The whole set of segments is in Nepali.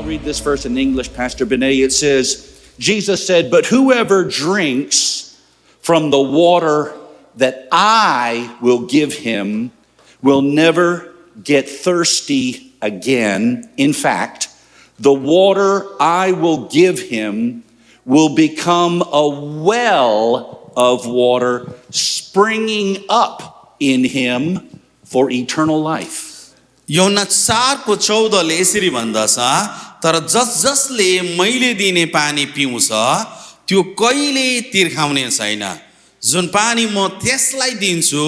I'll read this verse in English, Pastor Benet. It says, Jesus said, "But whoever drinks from the water that I will give him will never get thirsty again. In fact, the water I will give him will become a well of water springing up in him for eternal life." यूहन्ना 4:14 यसरी भन्दछ, तर जसले मैले दिने पानी पिउँछ त्यो कहिले तिर्खाउने छैन। जुन पानी म त्यसलाई दिन्छु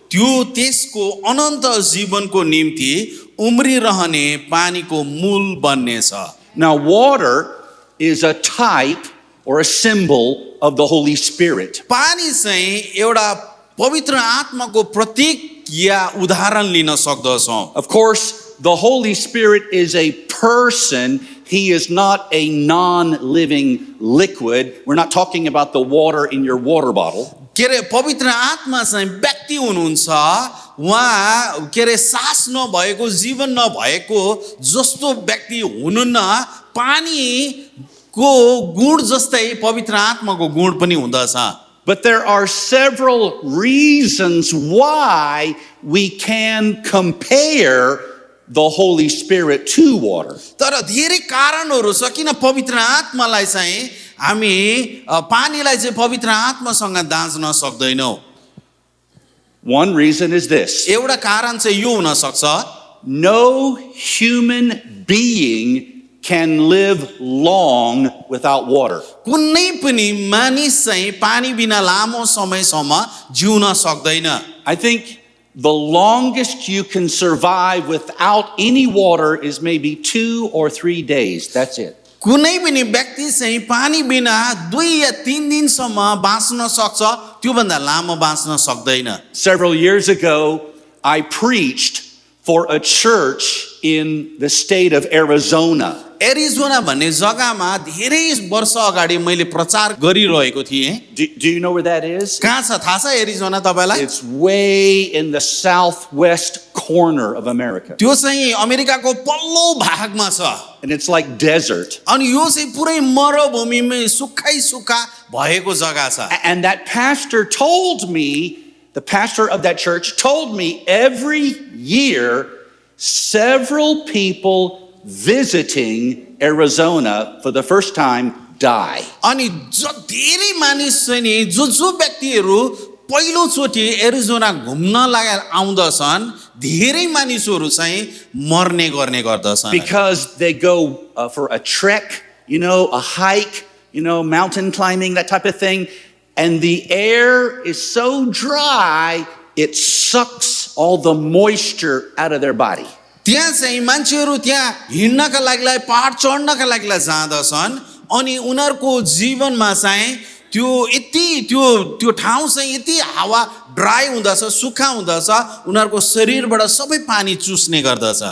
त्यो त्यसको अनन्त जीवनको निम्ति उम्रिरहने पानीको मूल बन्नेछ। Now, water is a type or a symbol of the Holy Spirit. पानी चाहिँ एउटा पवित्र आत्माको प्रतीक या उदाहरण लिन सक्दछौँ। Of course, the Holy Spirit is a person. He is not a non-living liquid. We're not talking about the water in your water bottle. के रे पवित्र आत्मा चाहिँ व्यक्ति हुनुहुन्छ, उहाँ के रे सास नभएको जीवन नभएको जस्तो व्यक्ति हुनुहुन्न। पानीको गुण जस्तै पवित्र आत्माको गुण पनि हुँदछ। But there are several reasons why we can compare the Holy Spirit to water. तर धेरै कारणहरू छ किन पवित्र आत्मालाई चाहिँ हामी पानीलाई चाहिँ पवित्र आत्मासँग दाँच्न सक्दैनौँ। One reason is this: एउटा कारण चाहिँ यो हुन सक्छ, no human being can live long without water. कुनै पनि मानिस चाहिँ पानी बिना लामो समयसम्म जिउन सक्दैन। I think the longest you can survive without any water is maybe 2 or 3 days. That's it. कुनै पनि व्यक्ति चाहिँ पानी बिना 2 या 3 दिनसम्म बाँच्न सक्छ, त्यो भन्दा लामो बाँच्न सक्दैन। Several years ago, I preached for a church in the state of Arizona. Arizona भन्ने जग्गामा धेरै वर्ष अगाडि मैले प्रचार गरिरहेको थिएँ। Do you know where that is? कहाँ छ थाहा छ एरिजोना तपाईलाई? It's way in the southwest corner of America. त्यो चाहिँ अमेरिकाको पल्लो भागमा छ। And it's like desert. अनि यो चाहिँ पुरै मरुभूमिमै सुक्खै सुक्खा भएको जग्गा छ। And that pastor told me, the pastor of that church told me every year several people visiting Arizona for the first time die. अनि धेरै मानिस चाहिँ नि जो व्यक्तिहरू पहिलो चोटि एरिजोना घुम्न लागेर आउँदछन्, धेरै मानिसहरू चाहिँ मर्ने गर्ने गर्दछन्। Because they go for a trek, a hike, mountain climbing, that type of thing, and the air is so dry it sucks all the moisture out of their body. त्यहाँ चाहिँ मान्छेहरू त्यहाँ हिँड्नका लागि पहाड चढ्नका लागि जाँदछन्, अनि उनीहरूको जीवनमा चाहिँ त्यो यति त्यो ठाउँ चाहिँ यति हावा ड्राई हुँदछ, सुक्खा हुँदछ, उनीहरूको शरीरबाट सबै पानी चुस्ने गर्दछ।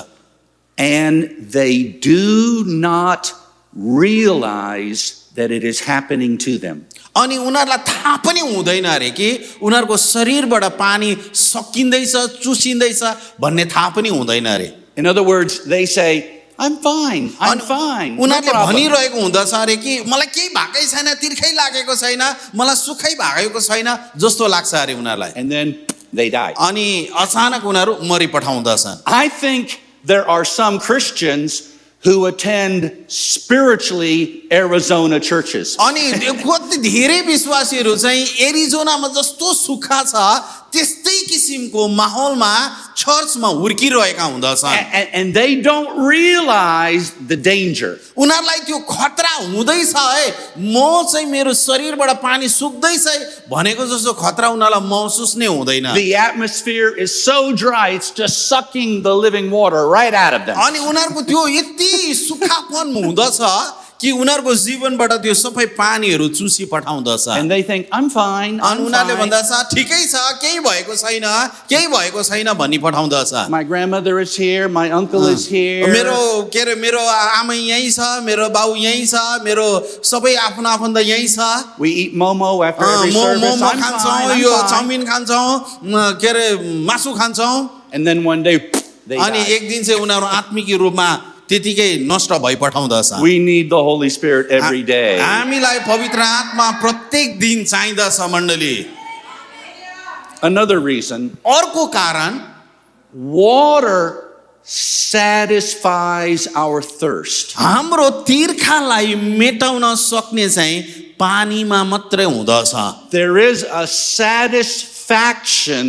And they do not realize that it is happening to them. अनि उनीहरूलाई थाहा पनि हुँदैन अरे कि उनीहरूको शरीरबाट पानी सकिँदैछ, चुसिँदैछ भन्ने थाहा पनि हुँदैन अरे। In other words, they say, I'm fine. उनीहरूले भनिरहेको हुँदछ अरे कि मलाई केही भएकै छैन, तिर्खै लागेको छैन, मलाई सुखै भएको छैन जस्तो लाग्छ अरे उनीहरूलाई। And then they die. अनि अचानक उनीहरू मरिपठाउँदछन्। I think there are some Christians who attend spiritually Arizona churches. अनि कति धेरै विश्वासीहरू चाहिँ एरिजोनामा जस्तो सुक्खा छ त्यस्तै किसिमको माहौलमा चर्चमा हुर्किरहेका हुँदछन्। And they don't realize the danger. उनीहरूलाई त्यो खतरा हुँदैछ है, म चाहिँ मेरो शरीरबाट पानी सुक्दैछ भनेको जस्तो खतरा उनीहरूलाई महसुस नै हुँदैन। The atmosphere is so dry, it's just sucking the living water right out of them. अनि उनीहरूको त्यो यति सुक्खापन हुँदछ कि उनीहरूको जीवनबाट त्यो सबै पानीहरू चुसी पठाउँदछ। And they think, I'm fine. अनि उनीहरूले भन्दछ ठिकै छ, केही भएको छैन भनी पठाउँदछ। My grandmother is here, my uncle is here. मेरो आमा यही छ, मेरो बाउ यही छ, मेरो सबै आफ्नो आफन्त यही छ। We eat momo after every service. I'm खान्छौँ, यो fine. चाउमिन खान्छौँ, मासु खान्छौँ। And then one day, they अनि die. एक दिन चाहिँ उनीहरू आत्मिक रूपमा त्यतिकै नष्ट भइपठाउँदछ We need the Holy Spirit every day. हामीलाई पवित्र आत्मा प्रत्येक दिन चाहिँदछ मण्डली Another reason, अर्को कारण water satisfies our thirst. हाम्रो तिर्खालाई मेटाउन सक्ने चाहिँ पानीमा मात्रै हुँदछ There is a satisfaction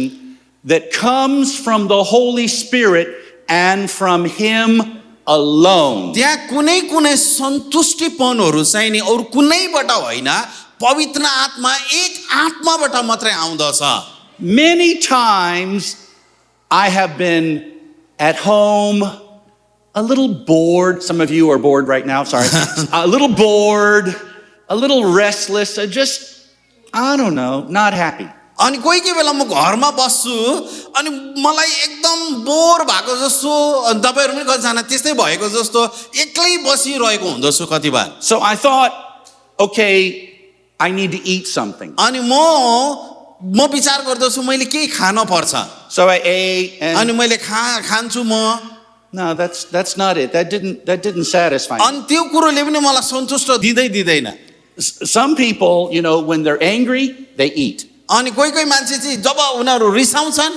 that comes from the Holy Spirit and from Him alone. त्यहाँ कुनै कुनै सन्तुष्टिपनहरू चाहिँ नि अरू कुनैबाट होइन पवित्र आत्मा एक आत्माबाट मात्रै आउँदछ Many times I have been at home a little bored. Some of you are bored right now, sorry. A little bored, a little restless, just, I don't know, not happy. अनि कोही कोही बेला म घरमा बस्छु अनि मलाई एकदम बोर भएको जस्तो अनि तपाईँहरू पनि कतिजना त्यस्तै भएको जस्तो एक्लै बसिरहेको हुँदछु कति बार So I thought, okay, I need to eat something. अनि म विचार गर्दछु मैले केही खान पर्छ So I ate, अनि and मैले खान्छु म no, that's not it. That didn't satisfy me. अनि त्यो कुरोले पनि मलाई सन्तुष्ट दिँदैन Some people, you know, when they're angry, they eat. अनि कोही कोही मान्छे चाहिँ जब उनीहरू रिसाउँछन्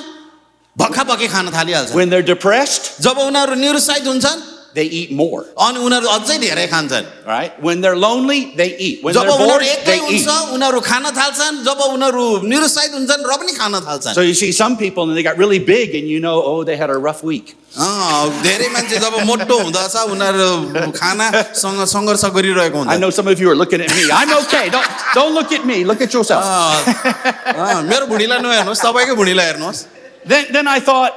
भक्काभक्कै खान थालिहाल्छन् When they're depressed, जब उनीहरू निरुत्साहित हुन्छन् they eat more. अनि उनीहरू अझै धेरै खान्छन् Right? When they're lonely, they eat. When job they're bored, उनीहरू एक्लै they हुन्छ eat. उनीहरू खान थाल्छन् जब उनीहरू निरुत्साहित हुन्छन् र पनि खान थाल्छन् So you see some people and they got really big and you know, oh, they had a rough week. धेरै मान्छे जब मोटो हुँदछ उनीहरू खानासँग सङ्घर्ष गरिरहेको I हुन्छ know some of you are looking at me. I'm okay. Don't look at me. Look at yourself. मेरो भुँडीलाई नहेर्नुहोस् तपाईँकै भुँडीलाई हेर्नुहोस् Then I thought,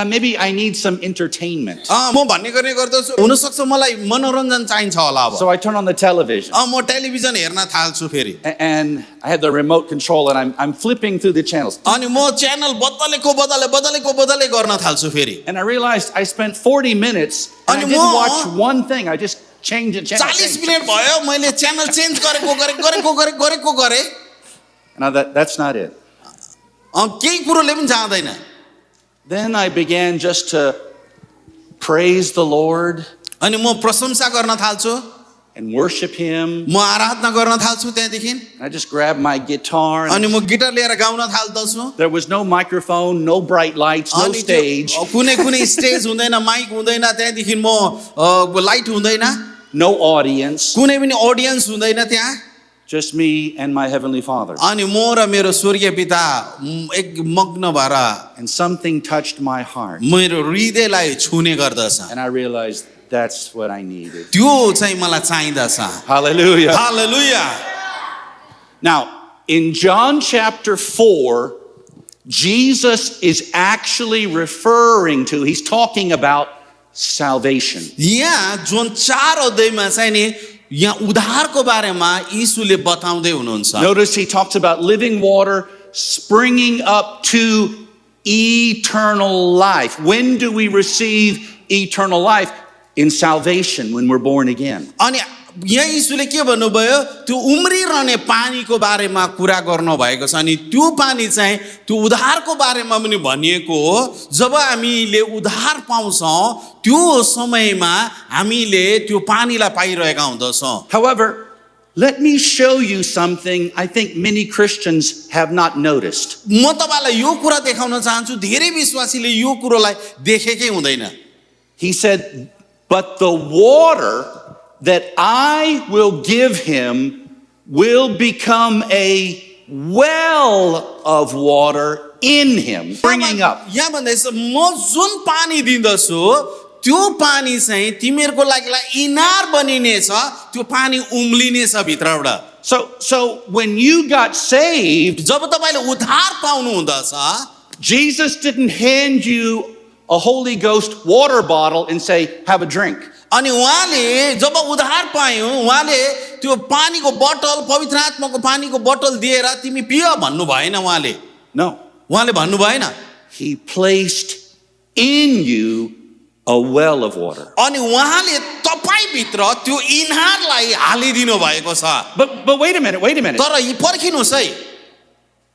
maybe I need some entertainment. म भन्ने गर्ने गर्दछु हुनसक्छ मलाई मनोरञ्जन चाहिन्छ होला अब So I turn on the television म टेलिभिजन हेर्न थाल्छु फेरि and I had the remote control and I'm flipping through the channels. अनि म च्यानल बदलेको गर्न थाल्छु फेरि And I realized I spent 40 minutes and I अनि didn't म- watch one thing. I just changed the channel. 40 minute भयो मैले च्यानल चेन्ज गरेको गरेँ Now that's not it. केही कुरोले पनि जाँदैन Then I began just to praise the Lord अनि म प्रशंसा गर्न थाल्छु and worship Him. म आराधना गर्न थाल्छु त्यहाँदेखि I just grabbed my guitar. And अनि म गिटार लिएर गाउन थाल्दछु there was no microphone, no bright lights, no अनि stage, त्यो कुनै स्टेज हुँदैन माइक हुँदैन त्यहाँदेखि म लाइट हुँदैन no audience, कुनै पनि अडियन्स हुँदैन त्यहाँ just me and my Heavenly Father. अनि म र मेरो स्वर्गीय पिता एक मग्न भएर And something touched my heart. मेरो हृदयलाई छुने गर्दछ And I realized that's what I needed. त्यो चाहिँ मलाई चाहिँदछ Hallelujah. Hallelujah Now, in John chapter 4, Jesus is actually referring to, he's talking about salvation. यहाँ जुन 4 अध्यायमा चाहिँ नि यहाँ उद्धारको बारेमा यीशुले बताउँदै हुनुहुन्छ Notice he talks about living water springing up to eternal life. When do we receive eternal life? In salvation, when we're born again. अनि यहाँ यीशुले के भन्नुभयो त्यो उम्रिरहने पानीको बारेमा कुरा गर्नु भएको छ अनि त्यो पानी चाहिँ त्यो उद्धारको बारेमा पनि भनिएको हो जब हामीले उद्धार पाउँछौँ त्यो समयमा हामीले त्यो पानीलाई पाइरहेका हुँदछौँ However, let me show you something I think many Christians have not noticed. म तपाईलाई यो कुरा देखाउन चाहन्छु धेरै विश्वासीले यो कुरोलाई देखेकै हुँदैन He said, but the water that I will give him will become a well of water in him, springing up. यहाँ भन्दैछ म जुन पानी दिँदछु त्यो पानी चाहिँ तिमीहरूको लागि इनार बनिनेछ त्यो पानी उम्लिनेछ भित्रबाट So when you got saved, जब तपाईले उद्धार पाउनु हुँदछ Jesus didn't hand you a Holy Ghost water bottle and say, have a drink. अनि उहाँले जब उद्धार पायौ उहाँले त्यो पानीको बोतल पवित्र आत्माको पानीको बोतल दिएर तिमी पिय भन्नु भएन उहाँले No, उहाँले भन्नु भएन he placed in you a well of water. अनि उहाँले तपाई भित्र त्यो इनारलाई हालिदिनु भएको छ But wait a minute. तर यी पर्खिनुस् है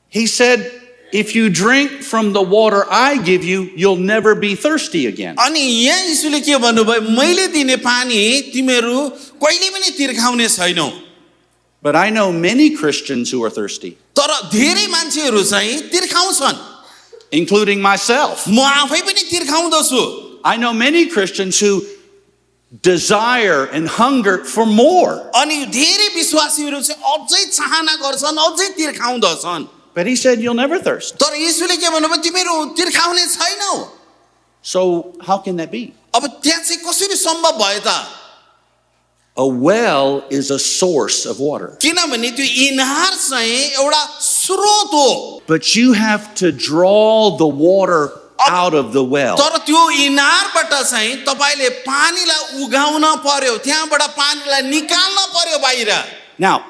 He said, if you drink from the water I give you, you'll never be thirsty again. अनि यहाँ यीशुले के भन्नुभयो मैले दिने पानी तिमीहरू कहिले पनि तिर्खाउने छैनौ But I know many Christians who are thirsty, तर धेरै मान्छेहरू चाहिँ तिर्खाउँछन् including myself. म आफै पनि तिर्खाउँदछु I know many Christians who desire and hunger for more. अनि धेरै विश्वासीहरू चाहिँ अझै चाहना गर्छन् अझै तिर्खाउँदछन् But he said, you'll never thirst. तर यीशुले के भन्नुभयो तिमीहरू तिर्खाउने छैनौ So how can that be? अब त्यहाँ चाहिँ कसरी सम्भव भयो त A well is a source of water. किनभने त्यो इनार चाहिँ एउटा स्रोत हो But you have to draw the water out of the well. तर त्यो इनारबाट चाहिँ तपाईले पानीलाई उगाउन पर्यो त्यहाँबाट पानीलाई निकाल्न पर्यो बाहिर Now,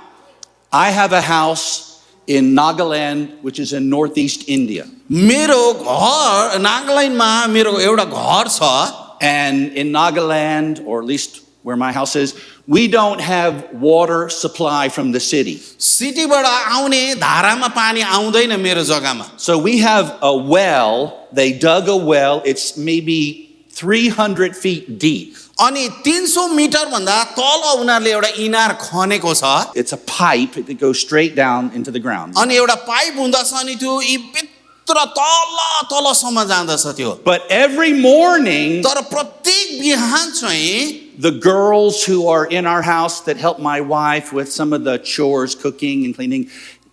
I have a house in Nagaland, which is in northeast India. मेरो घर नागाल्यान्डमा मेरो एउटा घर छ And in Nagaland, or at least where my house is, we don't have water supply from the city. सिटीबाट आउने धारामा पानी आउँदैन मेरो जग्गामा So we have a well, they dug a well, it's maybe 300 feet deep. अनि 300 मिटर भन्दा तल उनीहरूले एउटा इनार खनेको छ It's a pipe that goes straight down into the ground. अनि एउटा पाइप हुँदछ अनि त्यो यी भित्र तल तलसम्म जाँदछ त्यो But every morning, तर प्रत्येक बिहान चाहिँ the girls who are in our house that help my wife with some of the chores, cooking and cleaning,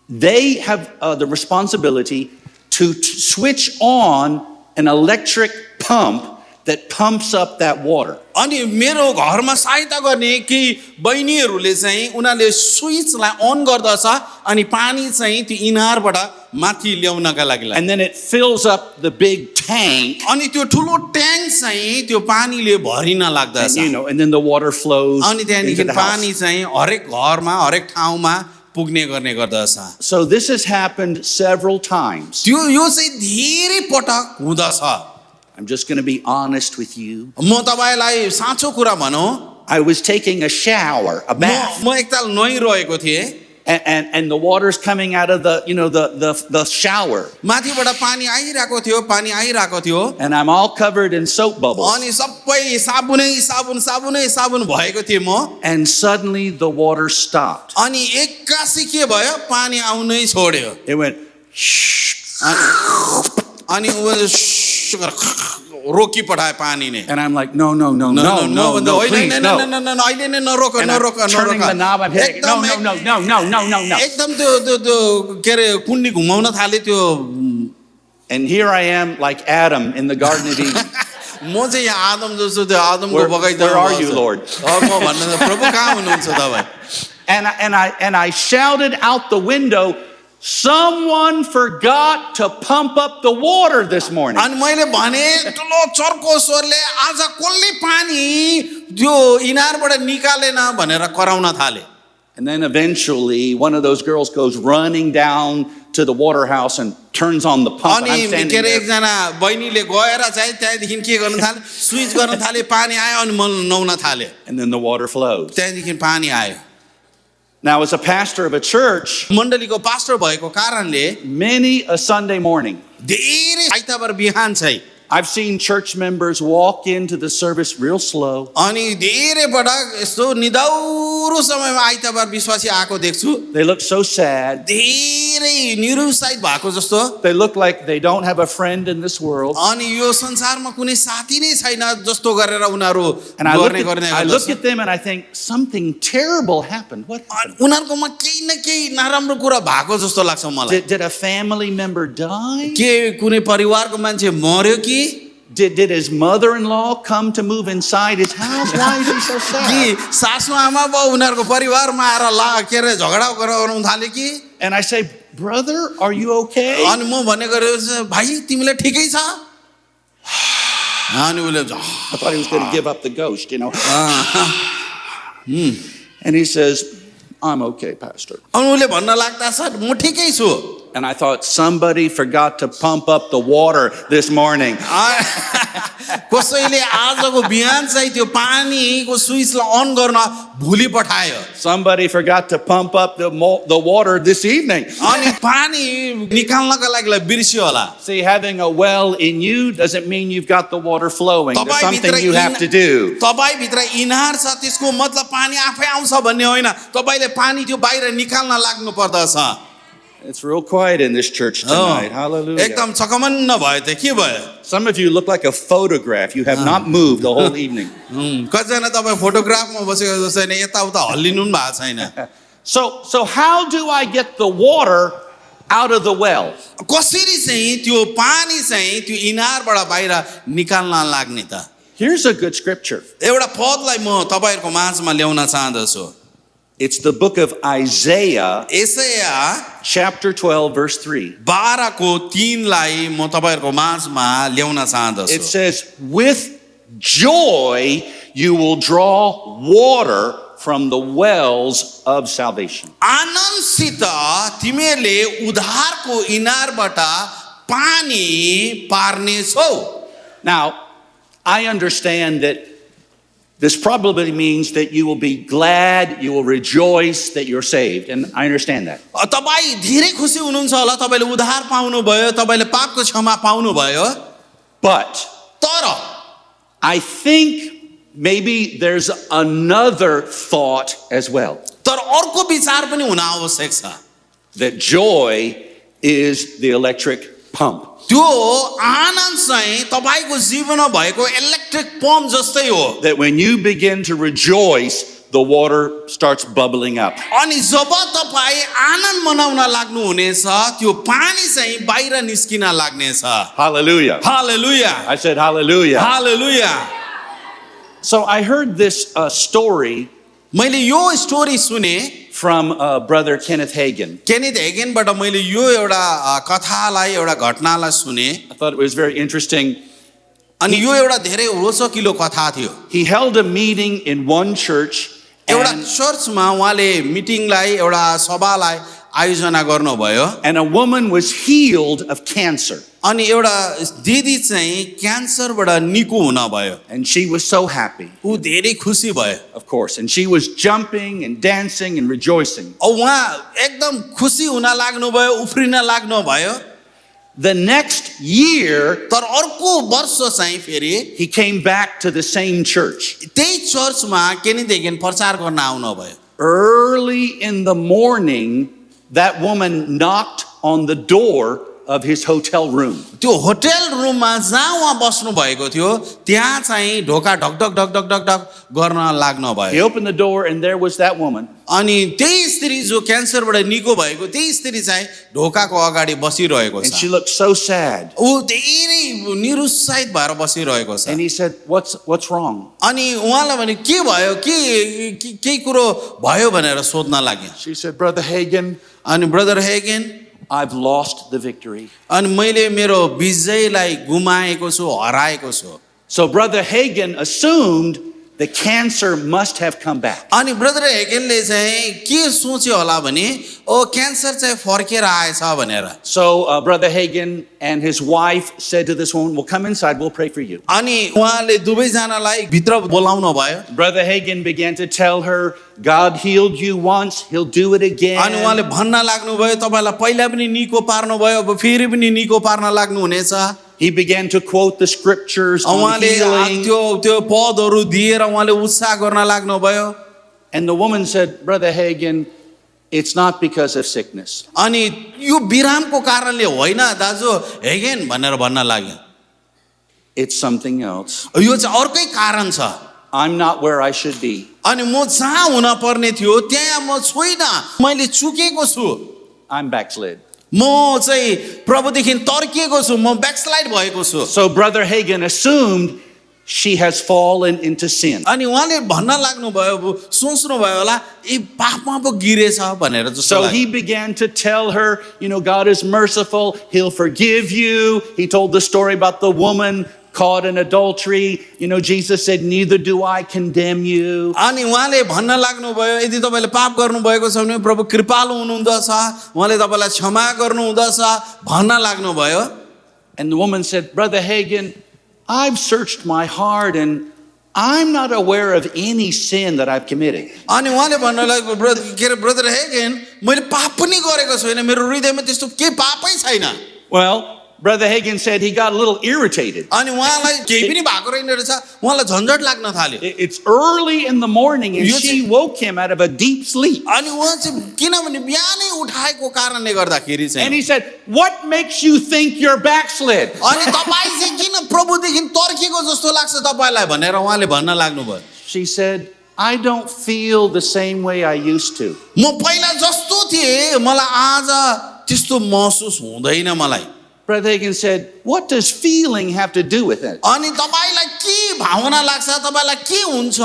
they have the responsibility to switch on an electric pump that pumps up that water. अनि मेरो घरमा सहायता गर्ने कि बहिनीहरूले चाहिँ उनीहरूले स्विचलाई अन गर्दछ अनि पानी चाहिँ त्यो इनारबाट माथि ल्याउनका लागि And then it fills up the big tank, अनि त्यो ठुलो ट्याङ्क चाहिँ त्यो पानीले भरिन लाग्दछ and then the water flows अनि into त्यहाँदेखि the पानी house. चाहिँ हरेक घरमा हरेक ठाउँमा पुग्ने गर्ने गर्दछ So this has happened several times. त्यो यो चाहिँ धेरै पटक हुँदछ I'm just going to be honest with you. म तपाईलाई साँचो कुरा भनौँ I was taking a shower, a bath, म एकताल नुहाइरहेको थिएँ and the water's coming out of the shower. माथिबाट पानी आइरहेको थियो And I'm all covered in soap bubbles. अनि सबै साबुन भएको थिएँ म And suddenly the water stopped. अनि एक्कासी के भयो पानी आउनै छोड्यो It went shh. अनि रोकी पठाए पानी ने And I'm like, no, please, no. अहिले नै नरोक And I'm turning the knob, I'm hitting it. No. एकदम त्यो के अरे कुण्डी घुमाउन थाले त्यो And here I am like Adam in the Garden of Eden. म चाहिँ यहाँ आदम जस्तो त्यो आदमको बगैँचामा Where are you, Lord? म भन्नु प्रभु कहाँ हुनुहुन्छ तपाईँ And I shouted out the window, someone forgot to pump up the water this morning. अनि मैले भने ठुलो चर्को स्वरले आज कसले पानी त्यो इनारबाट निकालेन भनेर कराउन थाले And then eventually one of those girls goes running down to the water house and turns on the pump. And I'm अनि standing के अरे there. एकजना बहिनीले गएर चाहिँ त्यहाँदेखि के गर्न थाले स्विच गर्न थाले पानी आयो अनि म नुहाउन थाले And then the water flows. त्यहाँदेखि पानी आयो Now, as a pastor of a church, मण्डलीको पास्टर भएको कारणले many a Sunday morning, धेरै आइतबार बिहान चाहिँ I've seen church members walk into the service real slow. अनि धेरै पटक यस्तो निदाउरो समयमा आइतबार विश्वासी आएको देख्छु They look so sad. धेरै निरुत्साहित भएको जस्तो They look like they don't have a friend in this world. अनि यो संसारमा कुनै साथी नै छैन जस्तो गरेर उनीहरू And I गर्ने look at them and I think something terrible happened. What? उनीहरूकोमा केही न केही नराम्रो कुरा भएको जस्तो लाग्छ मलाई Did a family member die? के कुनै परिवारको मान्छे मर्यो कि Did his mother-in-law come to move inside his house? Why is he so sad? कि सासु आमा बाउ उनीहरूको परिवारमा आएर के अरे झगडा गराउनु थाले कि And I say, brother, are you okay? अनि म भनेको भाइ तिमीलाई ठिकै छ अनि उसले I thought he was going to give up the ghost, And he says, I'm okay, Pastor. अनि उसले भन्न लाग्दा सर म ठिकै छु And I thought somebody forgot to pump up the water this morning. कसैले आजको बिहान चाहिँ त्यो पानीको स्विचलाई अन गर्न भुलि पठायो Somebody forgot to pump up the water this evening. अनि पानी निकाल्नका लागि बिर्सियो होला See, having a well in you doesn't mean you've got the water flowing. There's something तपाईभित्र you have to do. तपाईभित्र इनार छ त्यसको मतलब पानी आफै आउँछ भन्ने होइन तपाईले पानी त्यो बाहिर निकाल्न लाग्नु पर्दछ It's real quiet in this church tonight. Hallelujah. एकदम चकमन्न भयो त के भयो Some of you look like a photograph. You have not moved the whole evening. कतिजना तपाईँ फोटोग्राफमा बसेको जस्तो नि यताउता हल्लिनु पनि भएको छैन So how do I get the water out of the well? कसरी चाहिँ त्यो पानी चाहिँ त्यो इनारबाट बाहिर निकाल्न लाग्ने त Here's a good scripture. एउटा पदलाई म तपाईहरुको माझमा ल्याउन चाहन्छु It's the book of Isaiah, एसाया chapter 12, verse 3. 12 को 3 लाई म तपाईहरुको माझमा ल्याउन It चाहन्छु says, with joy you will draw water from the wells of salvation. आनन्दसित तिमीले उद्धारको इनारबाट पानी पार्नेछौ Now, I understand that this probably means that you will be glad, you will rejoice that you're saved. And I understand that. तपाई धेरै खुसी हुनुहुन्छ होला तपाईले उद्धार पाउनु भयो तपाईले पापको क्षमा पाउनु भयो But तर I think maybe there's another thought as well, तर अर्को विचार पनि हुन आवश्यक छ that joy is the electric pump. त्यो आनन्द चाहिँ तपाईको जीवनमा भएको इलेक्ट्रिक पम्प जस्तै हो That when you begin to rejoice, the water starts bubbling up. अनि जब तपाई आनन्द मनाउन लाग्नु हुनेछ त्यो पानी चाहिँ बाहिर निस्किन लाग्नेछ Hallelujah. Hallelujah I said hallelujah. Hallelujah So I heard this story मैले यो स्टोरी सुने from Brother Kenneth Hagin. Kenneth हेगनबाट मैले यो एउटा कथालाई एउटा घटनालाई सुने I thought it was very interesting. अनि यो एउटा धेरै रोचकिलो कथा थियो He held a meeting in one church, एउटा and, चर्चमा उहाँले मिटिङलाई एउटा सभालाई आयोजना गर्नुभयो and a woman was healed of cancer. अनि एउटा दिदी चाहिँ क्यान्सरबाट निको हुन भयो And she was so happy, ऊ धेरै खुसी भयो of course. And she was jumping and dancing and rejoicing. उहाँ एकदम खुसी हुन लाग्नु भयो उफ्रिन लाग्नु भयो The next year, तर अर्को वर्ष चाहिँ फेरि he came back to the same church. त्यही चर्चमा केनिथ हेगन प्रचार गर्न आउनु भयो Early in the morning, that woman knocked on the door of his hotel room. त्यो होटल रुममा जहाँ उहाँ बस्नु भएको थियो त्यहाँ चाहिँ ढोका ढक ढक ढक ढक ढक ढक गर्न लाग्नु He भयो opened the door, and there was that woman. अनि त्यही स्त्री जो क्यान्सरबाट निको भएको त्यही स्त्री चाहिँ ढोकाको अगाडि बसिरहेको And she छ looked so sad. ऊ धेरै निरुत्साहित भएर बसिरहेको छ And he said, What's wrong? अनि उहाँलाई भने के भयो के केही कुरो भयो भनेर सोध्न लाग्यो She said, Brother Hagin, अनि brother Hagin I've lost the victory. अनि मैले मेरो विजयलाई गुमाएको छु हराएको छु So Brother Hagin assumed the cancer must have come back. अनि ब्रदर हेगनले चाहिँ के सोच्यो होला भने ओ क्यान्सर चाहिँ फर्केर आएछ भनेर So Brother Hagin and his wife said to this woman, well, come inside, we'll pray for you. अनि उहाँले दुवैजनालाई भित्र बोलाउनु भयो Brother Hagin began to tell her, God healed you once, he'll do it अनि again. उहाँले भन्न लाग्नुभयो तपाईँलाई पहिला पनि निको पार्नु भयो अब फेरि पनि निको पार्न लाग्नु हुनेछ He began to quote the scriptures on उहाँले healing. त्यो पदहरू दिएर उहाँले उत्साह गर्न लाग्नुभयो And the woman said, Brother Hagin, it's not because of sickness. अनि यो बिरामको कारणले होइन दाजु हेगन भनेर भन्न लाग्यो It's something else. यो चाहिँ अर्कै कारण छ I'm not where I should be. अनि म जहाँ हुन पर्ने थियो त्यहाँ म छुइनँ मैले चुकेको छु I'm backslid. म चाहिँ प्रभुदेखि तर्किएको छु म ब्याकस्लाइड भएको छु So Brother Hagin assumed she has fallen into sin. अनि उहाँले भन्न लाग्नुभयो सोच्नु भयो होला ए पापमा पो गिरेछ भनेर जस्तो So लाग्यो he began to tell her, God is merciful, he'll forgive you. He told the story about the woman caught in adultery, Jesus said, neither do I condemn you. अनि उहाँले भन्न लाग्नुभयो यदि तपाईँले पाप गर्नुभएको छ भने प्रभु कृपालु हुनुहुँदछ, उहाँले तपाईँलाई क्षमा गर्नुहुँदछ भन्न लाग्नुभयो। And the woman said, Brother Hagin, I've searched my heart and I'm not aware of any sin that I've committed. अनि उहाँले भन्न लाग्यो ब्रदर हेगेन, मैले पाप पनि गरेको छैन, मेरो हृदयमा त्यस्तो के पापै छैन। Well, Brother Hagin said he got a little irritated. अनि उहाँलाई केही पनि भएको रहेन रहेछ, उहाँलाई झन्झट लाग्न थाल्यो। It's early in the morning and You she see- woke him out of a deep sleep. अनि उहाँ चाहिँ किनभने बिहानै उठाएको कारणले गर्दाखेरि And चाहिँ he said, what makes you think you're backslid? अनि तपाईँ चाहिँ किन प्रभुदेखि तर्किएको जस्तो लाग्छ तपाईँलाई भनेर उहाँले भन्न लाग्नुभयो। She said, I don't feel the same way I used to. म पहिला जस्तो थिएँ मलाई आज त्यस्तो महसुस हुँदैन मलाई। Brother Hagin said, what does feeling have to do with it? अनि तपाईलाई के भावना लाग्छ, तपाईलाई के हुन्छ,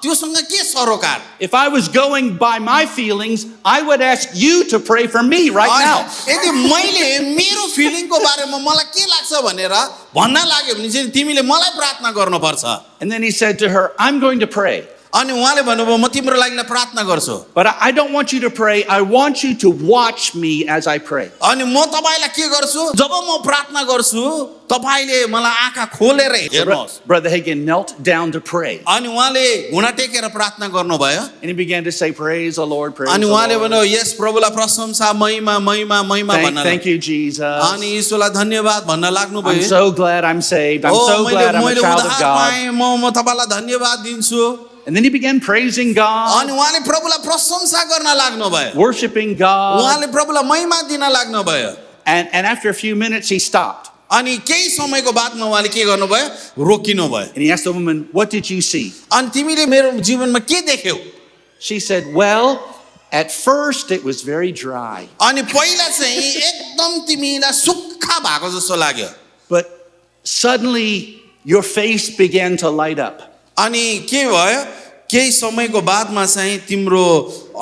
त्योसँग के सरोकार? If I was going by my feelings, I would ask you to pray for me right now. यदि मैले मेरो फिलिङको बारेमा मलाई के लाग्छ भनेर भन्न लाग्यो भने चाहिँ तिमीले मलाई प्रार्थना गर्नुपर्छ। And then he said to her, I'm going to pray. अनि उहाँले भन्नुभयो म तिम्रो लागि प्रार्थना गर्छु। But I don't want you to pray. I want you to watch me as I pray. अनि म तपाईलाई के गर्छु, जब म प्रार्थना गर्छु तपाईले मलाई आँखा खोलेर हेर्नुहोस्। Brother Hagin knelt down to pray. अनि उहाँले घुँडा टेकेर प्रार्थना गर्नुभयो। And he began to say, praise the Lord, praise अनि the उहाँले Lord. भन्नुभयो यस प्रभुलाई प्रशंसा महिमा महिमा महिमा भन्न Thank you, Jesus. अनि ईश्वरलाई धन्यवाद भन्न I'm लाग्नुभयो। so glad I'm saved. I'm oh so glad I'm a मैले child of उद्धार God. पाएँ, म तपाईलाई धन्यवाद दिन्छु। And then he began praising God, अनि उहाँले प्रभुलाई प्रशंसा गर्न लाग्नुभयो, worshiping God. उहाँले प्रभुलाई महिमा दिन लाग्नुभयो। And after a few minutes, he stopped. अनि केही समयको बादमा उहाँले के गर्नुभयो, रोकिनु भयो। And he asked the woman, what did you see? अनि तिमीले मेरो जीवनमा के देख्यौ? She said, well, at first it was very dry. अनि पहिला चाहिँ एकदम तिमीलाई सुक्खा भएको जस्तो लाग्यो। But suddenly your face began to light up. अनि के भयो, केही समयको बादमा चाहिँ तिम्रो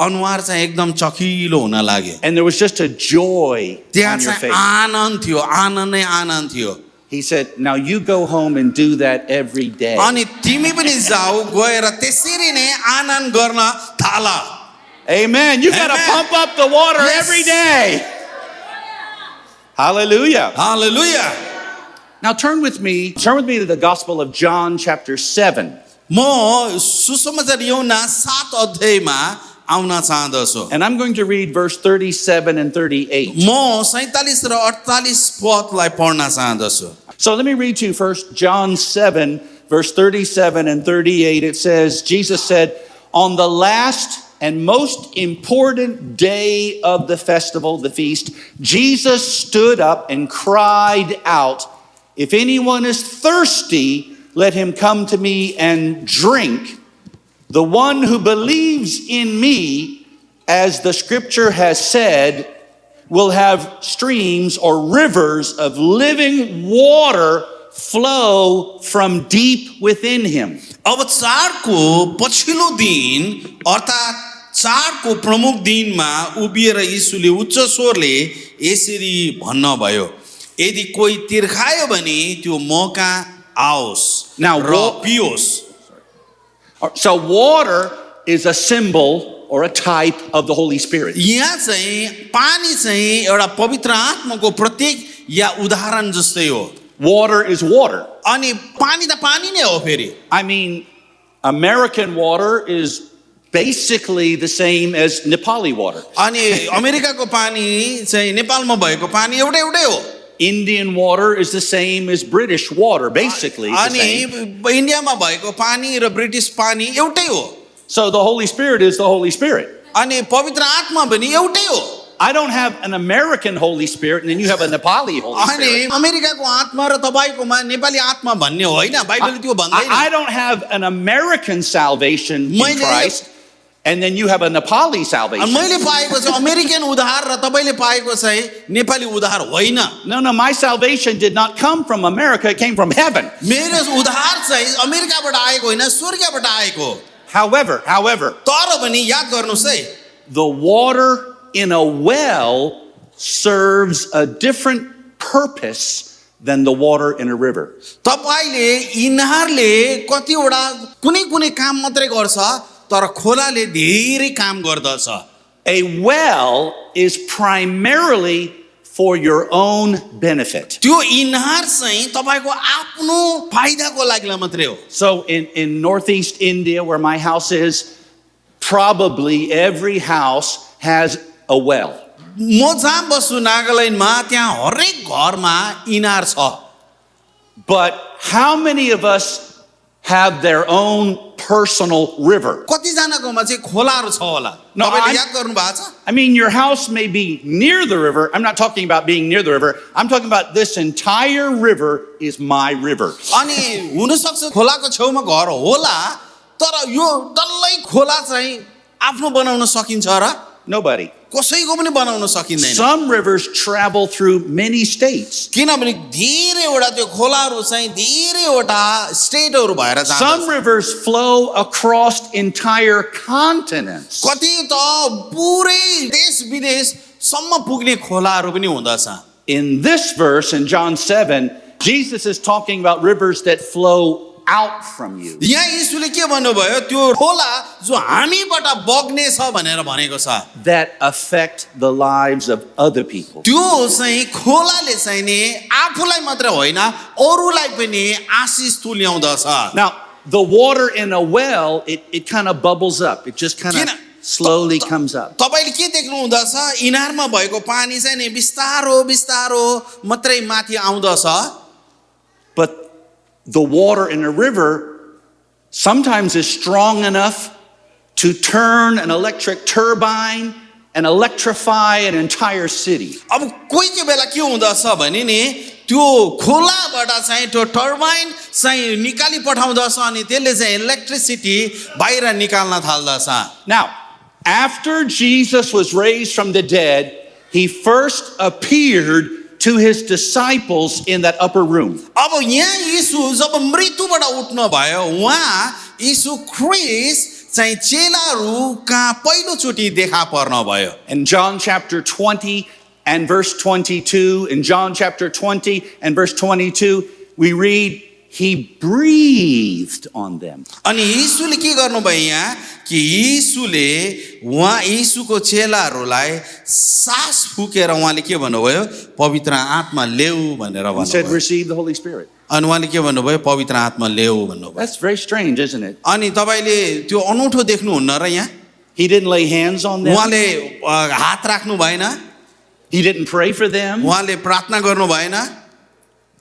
अनुहार चाहिँ एकदम चकिलो हुन लाग्यो। And there was just a joy त्यहाँ on your चाहिँ face. आनन्द थियो, आनन्द नै आनन्द थियो। He said, now you go home and do that every day. अनि तिमी पनि जाऊ गएर त्यसरी नै आनन्द गर्न थाल। Amen. You got to Amen. pump up the water Yes. every day. Hallelujah. Hallelujah. Now turn with me to the Gospel of John chapter 7. म सुसमाचार यूहन्ना 7 अध्यायमा आउन चाहदछु। And I'm going to read verse 37 and 38. म 47 र 48 पदलाई पढ्न चाहदछु। So let me read to you first John 7, verse 37 and 38. It says, Jesus said, on the last and most important day of the festival, the feast, Jesus stood up and cried out, if anyone is thirsty, let him come to me and drink. The one who believes in me, as the scripture has said, will have streams or rivers of living water flow from deep within him. अब चाडको पछिल्लो दिन अर्थात् चाडको प्रमुख दिनमा उभिएर यीशुले उच्च स्वरले यसरी भन्नुभयो, यदि कोही तिर्खायो भने त्यो मौका आओस् Now, र पियोस्। So water is a symbol or a type of the Holy Spirit. यहाँ चाहिँ पानी चाहिँ एउटा पवित्र आत्माको प्रतीक या उदाहरण जस्तै हो। Water is water. अनि पानी त पानी नै हो फेरि। I mean, American water is basically the same as Nepali water. अनि अमेरिकाको पानी चाहिँ नेपालमा भएको पानी एउटै एउटै हो। Indian water is the same as British water, basically. The same. अनि इन्डियामा भएको पानी र ब्रिटिस पानी एउटै हो। So the Holy Spirit is the Holy Spirit. अनि पवित्र आत्मा पनि एउटै हो। I don't have an American Holy Spirit and then you have a Nepali Holy अनि Spirit. अमेरिकाको आत्मा र तपाईकोमा नेपाली आत्मा भन्ने होइन, बाइबलले त्यो भन्दैन। I don't have an American salvation in मैले- Christ and then you have a Nepali अनि salvation. मैले पाएको चाहिँ अमेरिकन उद्धार र तपाईले पाएको चाहिँ नेपाली उद्धार होइन। No, my salvation did not come from America, it came from heaven. मेरो उद्धार चाहिँ अमेरिकाबाट आएको होइन, स्वर्गबाट आएको। However, तर पनि याद गर्नुस् है, the water in a well serves a different purpose than the water in a river. तपाईले इनारले कतिवटा कुनै कुनै काम मात्रै गर्छ तर खोलाले धेरै काम गर्दछ A well is primarily for your own benefit. त्यो इनार चाहिँ तपाईको आफ्नो फाइदाको लागि मात्रै हो So in northeast India, where my house is, probably every house has a well. म जहाँ बस्छु नागाल्यान्डमा त्यहाँ हरेक घरमा इनार छ But how many of us have their own personal river? कतिजनाकोमा चाहिँ खोलाहरू छ होला No, तपाईले I'm- याद गर्नु भएको छ I mean, your house may be near the river. I'm not talking about being near the river. I'm talking about this entire river is my river. अनि हुनसक्छ खोलाको छेउमा घर होला तर यो डल्लै खोला चाहिँ आफ्नो बनाउन सकिन्छ र Nobody. कसैको पनि बनाउन सकिँदैन Some rivers travel through many states. किनभने धेरैवटा त्यो खोलाहरू चाहिँ धेरैवटा स्टेटहरू भएर Some जान्छ rivers flow across entire continents. कति त पुरै देश विदेशसम्म पुग्ने खोलाहरू पनि हुँदछ In this verse, in John 7, Jesus is talking about rivers that flow out from you. यहाँ यीशुले के भन्नुभयो त्यो खोला जो हामीबाट बग्ने छ भनेर भनेको छ That affect the lives of other people. त्यो चाहिँ खोलाले चाहिँ नि आफूलाई मात्र होइन अरूलाई पनि आशिष तुल्याउँदछ Now, the water in a well, it kind of bubbles up. It just kind of किन- slowly comes up. तपाईले के देख्नु हुँदछ इनारमा भएको पानी चाहिँ नि बिस्तारो बिस्तारो मात्रै माथि आउँदछ But the water in a river sometimes is strong enough to turn an electric turbine and electrify an entire city. अब कोही कोही बेला के हुँदछ भने नि त्यो खोलाबाट चाहिँ त्यो टर्बाइन चाहिँ निकाली पठाउँदछ अनि त्यसले चाहिँ इलेक्ट्रिसिटी बाहिर निकाल्न थाल्दछ Now, after Jesus was raised from the dead, he first appeared to his disciples in that upper room. अब यहाँ यीशु जब मृत्युबाट उठ्नु भयो उहाँ यीशु ख्रिस्ट चाहिँ चेलाहरू कहाँ पहिलोचोटि देखा पर्न भयो In John chapter 20 and verse 22, in John chapter 20 and verse 22, we read, he breathed on them. अनि यीशुले के गर्नुभयो यहाँ कि यीशुले उहाँ यीशुको चेलाहरूलाई सास फुकेर उहाँले के भन्नुभयो पवित्र आत्मा ल्याऊ भनेर He said, भन्नुभयो receive the Holy Spirit. अनि उहाँले के भन्नुभयो पवित्र आत्मा ल्याऊ भन्नुभयो That's very strange, isn't it? अनि तपाईले त्यो अनौठो देख्नुहुन्न र यहाँ He didn't lay hands on them. उहाँले हात राख्नु भएन He didn't pray for them. उहाँले प्रार्थना गर्नु भएन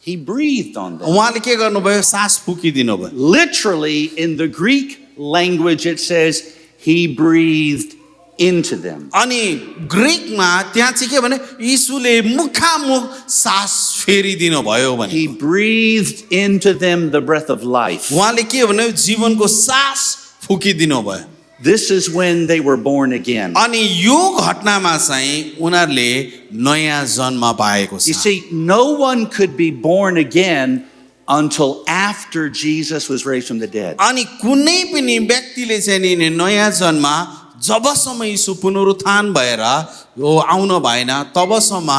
He breathed on them. उहाँले के गर्नुभयो सास फुकिदिनु भयो Literally, in the Greek language, it says, he breathed into them. अनि ग्रिकमा त्यहाँ चाहिँ के भने यीशुले मुखामुख सास फेरिदिनु भयो भने He breathed into them the breath of life. उहाँले के भन्यो जीवनको सास फुकिदिनु भयो This is when they were born again. अनि यो घटनामा चाहिँ उनीहरूले नयाँ जन्म पाएको You छ see, no one could be born again until after Jesus was raised from the dead. अनि कुनै पनि व्यक्तिले चाहिँ नि नयाँ जन्म जबसम्म यीशु पुनरुत्थान भएर यो आउन भएन तबसम्म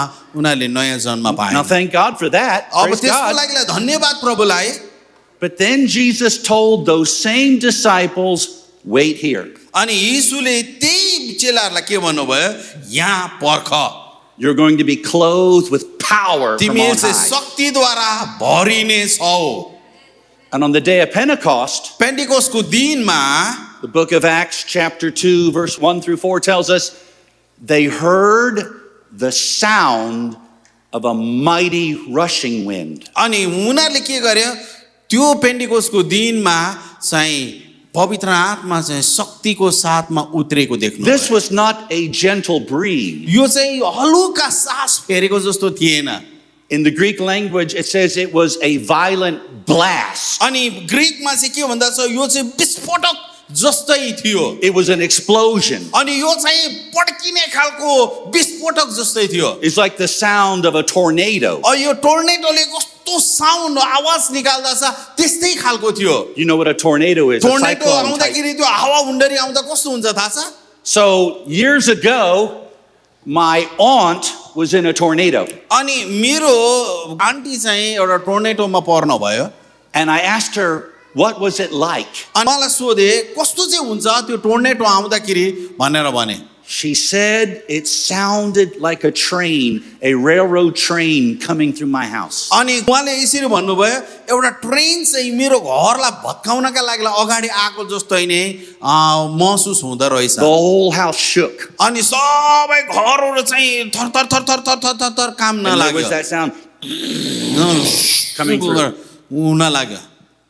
उनीहरूले नयाँ जन्म Now, पाए thank God for that. अब Praise त्यसको God. लागि धन्यवाद प्रभुलाई But then Jesus told those same disciples, wait here. अनि यीशुले त्यही चेलाहरूलाई के भन्नुभयो यहाँ पर्ख You're going to be clothed with power from तिमी on चाहिँ high. शक्तिद्वारा भरिने छौ And on the day of Pentecost, पेन्टिकोसको दिनमा the book of Acts, chapter 2, verse 1 through 4 tells us they heard the sound of a mighty rushing wind. अनि उनीहरूले के गर्यो त्यो पेन्टिकोसको दिनमा चाहिँ पवित्र आत्मा चाहिँ शक्तिको साथमा उत्रेको देख्नु This was not a gentle breeze. यो चाहिँ हलुका सास फेरेको जस्तो थिएन In the Greek language, it says it was a violent blast. अनि ग्रिकमा चाहिँ के भन्दा छ यो चाहिँ विस्फोटक जस्तै थियो It was an explosion. अनि यो चाहिँ पड्किने खालको विस्फोटक जस्तै थियो It's like the sound of a tornado. यो टोर्नेडोले कस्तो साउन्ड आवाज निकाल्दछ त्यस्तै खालको थियो You know what a tornado is? A tornado cyclone type. आउँदाखेरि त्यो हावा हुन्डरी आउँदा कस्तो हुन्छ थाहा छ So years ago, my aunt was in a tornado. अनि मेरो आन्टी चाहिँ एउटा टोर्नेटोमा पर्नु भयो And I asked her, what was it like? अनि मलाई सोधे कस्तो चाहिँ हुन्छ त्यो टोर्नेटो आउँदाखेरि भनेर भने She said it sounded like a train, a railroad train coming through my house. अनि उहाँले यसरी भन्नुभयो एउटा ट्रेन चाहिँ मेरो घरलाई भत्काउनका लागि अगाडि आएको जस्तै नै महसुस हुँदो रहेछ The whole house shook. अनि सबै घरहरू चाहिँ थर थर थर थर थर थर थर थर काम्न And there लाग्यो was that sound coming through. हुन लाग्यो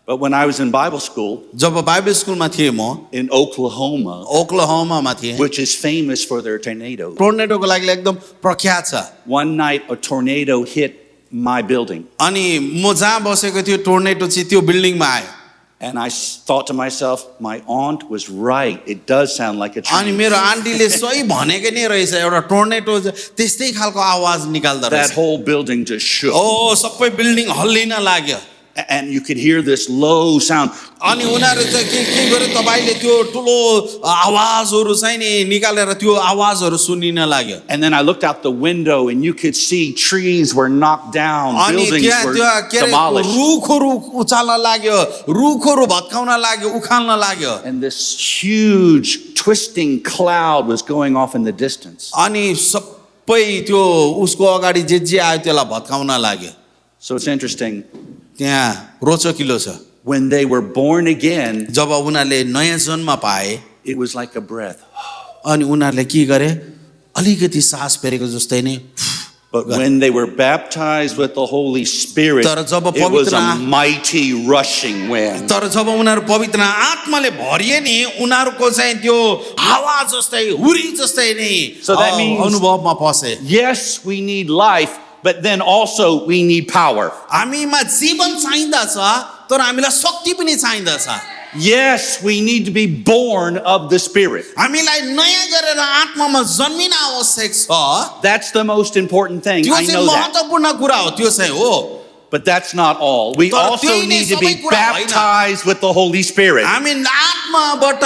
But when I was in Bible school जब बाइबल स्कुलमा थिएँ म in Oklahoma, ओक्लाहोमामा थिएँ which is famous for their tornadoes, टोर्नेटोको लागि एकदम प्रख्यात छ one night a tornado hit my building. अनि म जहाँ बसेको थियो टोर्नेटो चाहिँ त्यो बिल्डिङमा आयो And I thought to myself, my aunt was right. It does sound like a अनि train. मेरो आन्टीले सही भनेकै नै रहेछ एउटा टोर्नेटो त्यस्तै खालको आवाज निकाल्दो That रहेछ whole building just shook. ओ सबै बिल्डिङ हल्लिन लाग्यो And you could hear this low sound. अनि उनीहरू चाहिँ के गर्यो तपाईँले त्यो ठुलो आवाजहरू चाहिँ नि निकालेर त्यो आवाजहरू सुनिन लाग्यो And then I looked out the window and you could see trees were knocked down, अनि buildings त्यहाँ were त्यो के अरे demolished. रुखहरू उचाल्न लाग्यो रुखहरू भत्काउन लाग्यो उखाल्न लाग्यो And this huge twisting cloud was going off in the distance. अनि सबै त्यो उसको अगाडि जे आयो त्यसलाई भत्काउन लाग्यो So it's interesting. त्यहाँ रोचकिलो छ When they were born again, जब उनीहरूले नयाँ जन्म पाए it was like a breath. अनि उनीहरूले के गरे अलिकति सास फेरेको जस्तै नै But when they were baptized with the Holy Spirit, तर जब it was a पवित्र mighty rushing wind. तर जब उनीहरू पवित्र आत्माले भरिए नि उनीहरूको चाहिँ त्यो हावा जस्तै हुरी जस्तै नै So that means- अनुभवमा पसे Yes, we need life, but then also we need power. हामीमा जीवन चाहिँदछ तर हामीलाई शक्ति पनि चाहिँदछ Yes, we need to be born of the Spirit. हामीलाई नयाँ गरेर आत्मामा जन्मिन आवश्यक छ That's the most important thing. त्यो I चाहिँ know that. महत्त्वपूर्ण कुरा हो त्यो चाहिँ हो But that's not all. We तर also त्यही नै need to be सबै कुरा होइन। baptized with the Holy Spirit. हामी आत्माबाट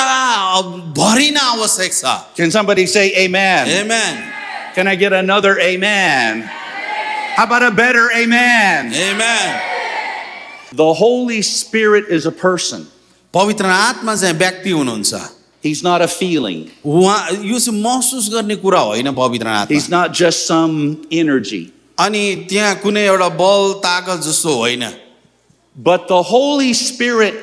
भरिन आवश्यक छ Can somebody say amen? Amen Can I get another amen? How about a better amen? Amen The Holy Spirit is a person. पवित्र आत्मा चाहिँ व्यक्ति हुनुहुन्छ He's not a feeling. उहाँ यो चाहिँ महसुस गर्ने कुरा होइन पवित्र आत्मा He's not just some energy. अनि त्यहाँ कुनै एउटा बल ताकत जस्तो होइन But the Holy Spirit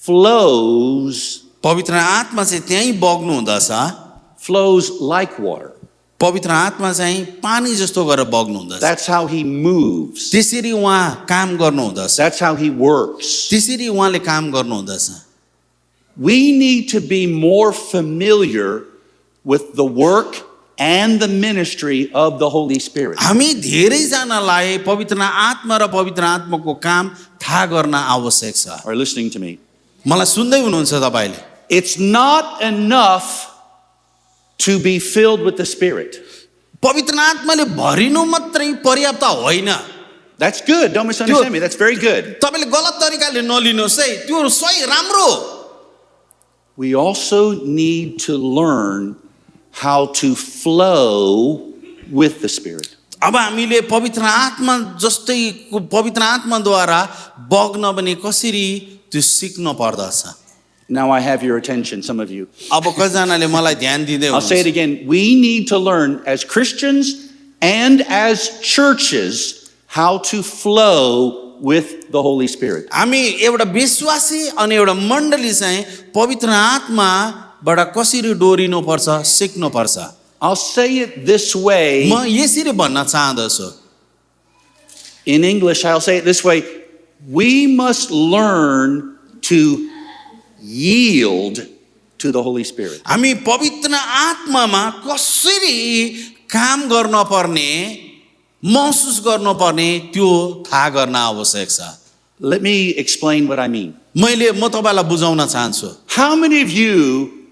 flows पवित्र आत्मा चाहिँ त्यहीँ बग्नु हुँदछ flows like water. पवित्र आत्मा चाहिँ पानी जस्तो गरेर बग्नु हुँदछ That's how he moves. त्यसरी उहाँ काम गर्नु हुँदछ That's how he works. त्यसरी उहाँले काम गर्नु हुँदछ We need to be more familiar with the work and the ministry of the Holy Spirit. हामी धेरैजनालाई पवित्र आत्मा र पवित्र आत्माको काम थाहा गर्न आवश्यक छ Are you listening to me? मलाई सुन्दै हुनुहुन्छ तपाईँले It's not enough to be filled with the Spirit. पवित्र आत्माले भरिनु मात्रै पर्याप्त होइन That's good. Don't misunderstand me. That's very good. तपाईँले गलत तरिकाले नलिनुहोस् है त्यो सही राम्रो We also need to learn how to flow with the Spirit. अब हामीले पवित्र आत्मा जस्तै पवित्र आत्माद्वारा बग्न पनि कसरी त्यो सिक्न पर्दछ Now I have your attention, some of you. अब कतिजनाले मलाई ध्यान दिँदै I'll say it हुनुहुन्छ again. We need to learn as Christians and as churches how to flow with the Holy Spirit. हामी एउटा विश्वासी अनि एउटा मण्डली चाहिँ पवित्र आत्माबाट कसरी डोरिनु पर्छ सिक्नु पर्छ I'll say it this way. म यसरी भन्न चाहदछु In English, I'll say it this way. We must learn to yield to the Holy Spirit. हामी पवित्र आत्मामा कसरी काम गर्न पर्ने महसुस गर्न पर्ने त्यो थाहा गर्न आवश्यक छ Let me explain what I mean. म तपाईँलाई बुझाउन चाहन्छु How many of you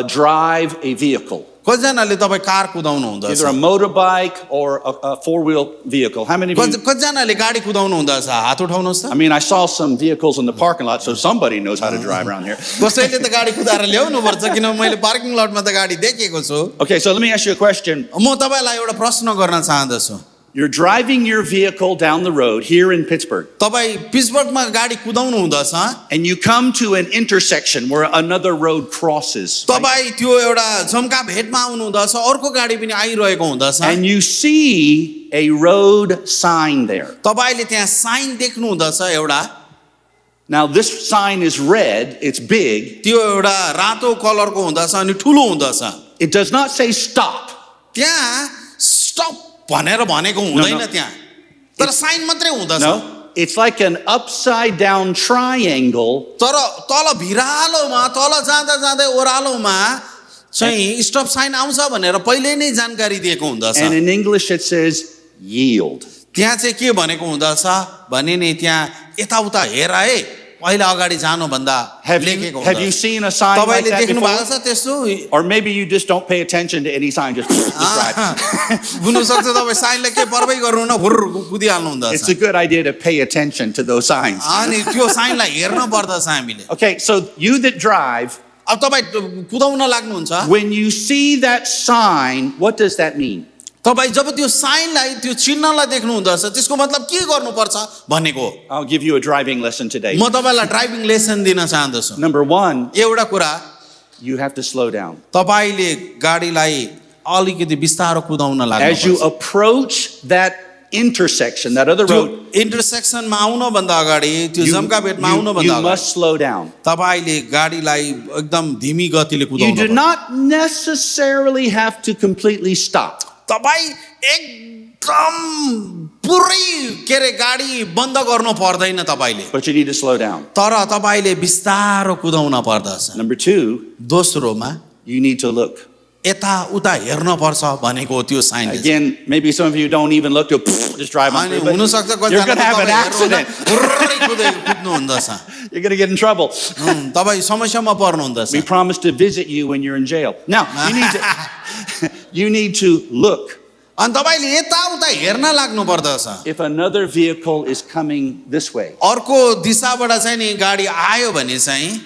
drive a vehicle? कतिजनाले तपाईँ कार कुदाउनु हुँदछ either a motorbike or a four-wheel vehicle. How many of you? कतिजनाले गाडी कुदाउनु हुँदछ हात उठाउनुहोस् त I mean, I saw some vehicles in the parking lot, so somebody knows how to drive around here. कसैले त गाडी कुदाएर ल्याउनु पर्छ किनभने मैले पार्किङ लटमा त गाडी देखेको छु Okay, so let me ask you a question. म तपाईँलाई एउटा प्रश्न गर्न चाहँदछु You're driving your vehicle down the road here in Pittsburgh, तपाईँ पिट्सबर्गमा गाडी कुदाउनु हुँदछ and you come to an intersection where another road crosses, right? तपाईँ त्यो एउटा जम्का भेटमा आउनु हुँदछ अर्को गाडी पनि आइरहेको हुँदछ And you see a road sign there. तपाईँले त्यहाँ साइन देख्नु हुँदछ एउटा Now, this sign is red, it's big. त्यो एउटा रातो कलरको हुँदछ अनि ठुलो हुँदछ It does not say stop. त्यहाँ स्टप भनेर भनेको हुँदैन त्यहाँ तर साइन मात्रै हुँदछ No, it's like an upside down triangle, तर तल भिरालोमा तल जाँदा जाँदै ओह्रालोमा चाहिँ स्टप साइन आउँछ भनेर पहिले नै जानकारी दिएको हुँदछ and in English it says yield. त्यहाँ चाहिँ के भनेको हुँदछ भने नि त्यहाँ यताउता हेर है पहिला अगाडि जानुभन्दा लेखेको Have you हुँदछ seen a sign like तपाईँले that देख्नु भएको before? छ त्यस्तो Or maybe you just don't pay attention to any sign, just drive. हुनसक्छ तपाईँ साइनलाई के पर्वै गर्नुहुन्न हुर्र कुदिहाल्नु It's हुँदछ a good idea to pay attention to those signs. अनि त्यो साइनलाई हेर्न पर्दछ हामीले Okay, so you that drive, अब तपाईँ कुदाउन लाग्नुहुन्छ when you see that sign, what does that mean? तपाईँ जब त्यो साइनलाई त्यो चिन्हलाई देख्नु हुँदछ त्यसको मतलब के गर्नुपर्छ भनेको हो। I'll give you a driving lesson today. म तपाईँलाई ड्राइभिङ लेसन दिन चाहन्छु Number one, एउटा कुरा you have to slow down. तपाईँले गाडीलाई अलिकति बिस्तारो कुदाउन As you लाग्नु approach that intersection, that other त्यो road, इन्टरसेक्सनमा आउनुभन्दा अगाडि त्यो you, जम्का भेटमा you आउनुभन्दा अगाडि must slow down. तपाईँले गाडीलाई एकदम धीमी गतिले You कुदाउनु do पर्छ। not necessarily have to completely stop. तपाईँ एकदम पुरै के अरे गाडी बन्द गर्नु पर्दैन तपाईँले But you need to slow down. तर तपाईँले बिस्तारो कुदाउन पर्दछ Number two, दोस्रोमा you need to look. यता उता हेर्न पर्छ भनेको हो त्यो sign Again, maybe some of you don't even look, you'll just drive on अनि through, but हुनसक्छ you're going to have an accident. कुद्नु हुँदछ You're going to get in trouble. तपाईँ समस्यामा पर्नु हुँदछ We promised to visit you when you're in jail. Now, you need to look. अनि तपाईँले यताउता हेर्न लाग्नु पर्दछ If another vehicle is coming this way, अर्को दिशाबाट चाहिँ नि गाडी आयो भने चाहिँ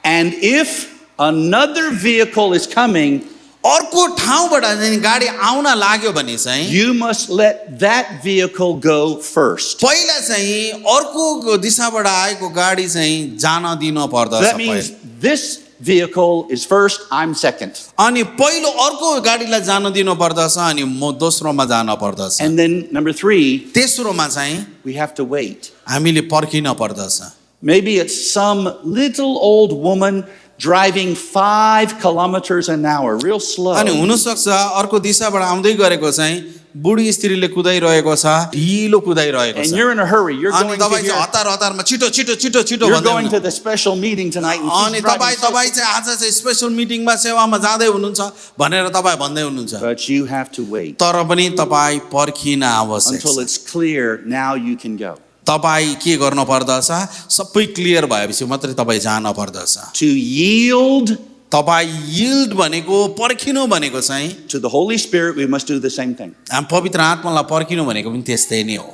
and if another vehicle is coming, अर्को ठाउँबाट चाहिँ नि गाडी आउन लाग्यो भने चाहिँ you must let that vehicle go first. पहिला चाहिँ अर्को दिशाबाट आएको गाडी चाहिँ जान दिन पर्दछ That means this vehicle is first, I'm second. अनि पहिलो अर्को गाडीलाई जान दिनु पर्दछ अनि म दोस्रोमा जान पर्दछ And then number three, तेस्रोमा चाहिँ we have to wait. हामीले पर्खिन पर्दछ Maybe it's some little old woman driving 5 kilometers an hour, real slow. अनि हुनसक्छ अर्को दिशाबाट आउँदै गरेको चाहिँ बुढी स्त्रीले कुदाइरहेको छ ढिलो कुदाइरहेको And छ you're in a hurry. You're अनि going to तपाईँ चाहिँ here. हतार हतारमा छिटो छिटो छिटो छिटो You're भन्दै going हुनुहुन्छ। to the special meeting tonight. And अनि she's driving तपाईँ चाहिँ आज चाहिँ स्पेसल मिटिङमा सेवामा जाँदै हुनुहुन्छ भनेर तपाईँ भन्दै हुनुहुन्छ But you have to wait तर पनि तपाईँ पर्खिन आवश्यक until छ it's clear. Now you can go. तपाईँ के गर्नु पर्दछ सबै क्लियर भएपछि मात्रै तपाईँ जान पर्दछ To yield तपाईँ यिल्ड भनेको पर्खिनु भनेको चाहिँ to the Holy Spirit, we must do the same thing. हामी पवित्र आत्मालाई पर्खिनु भनेको पनि त्यस्तै नै हो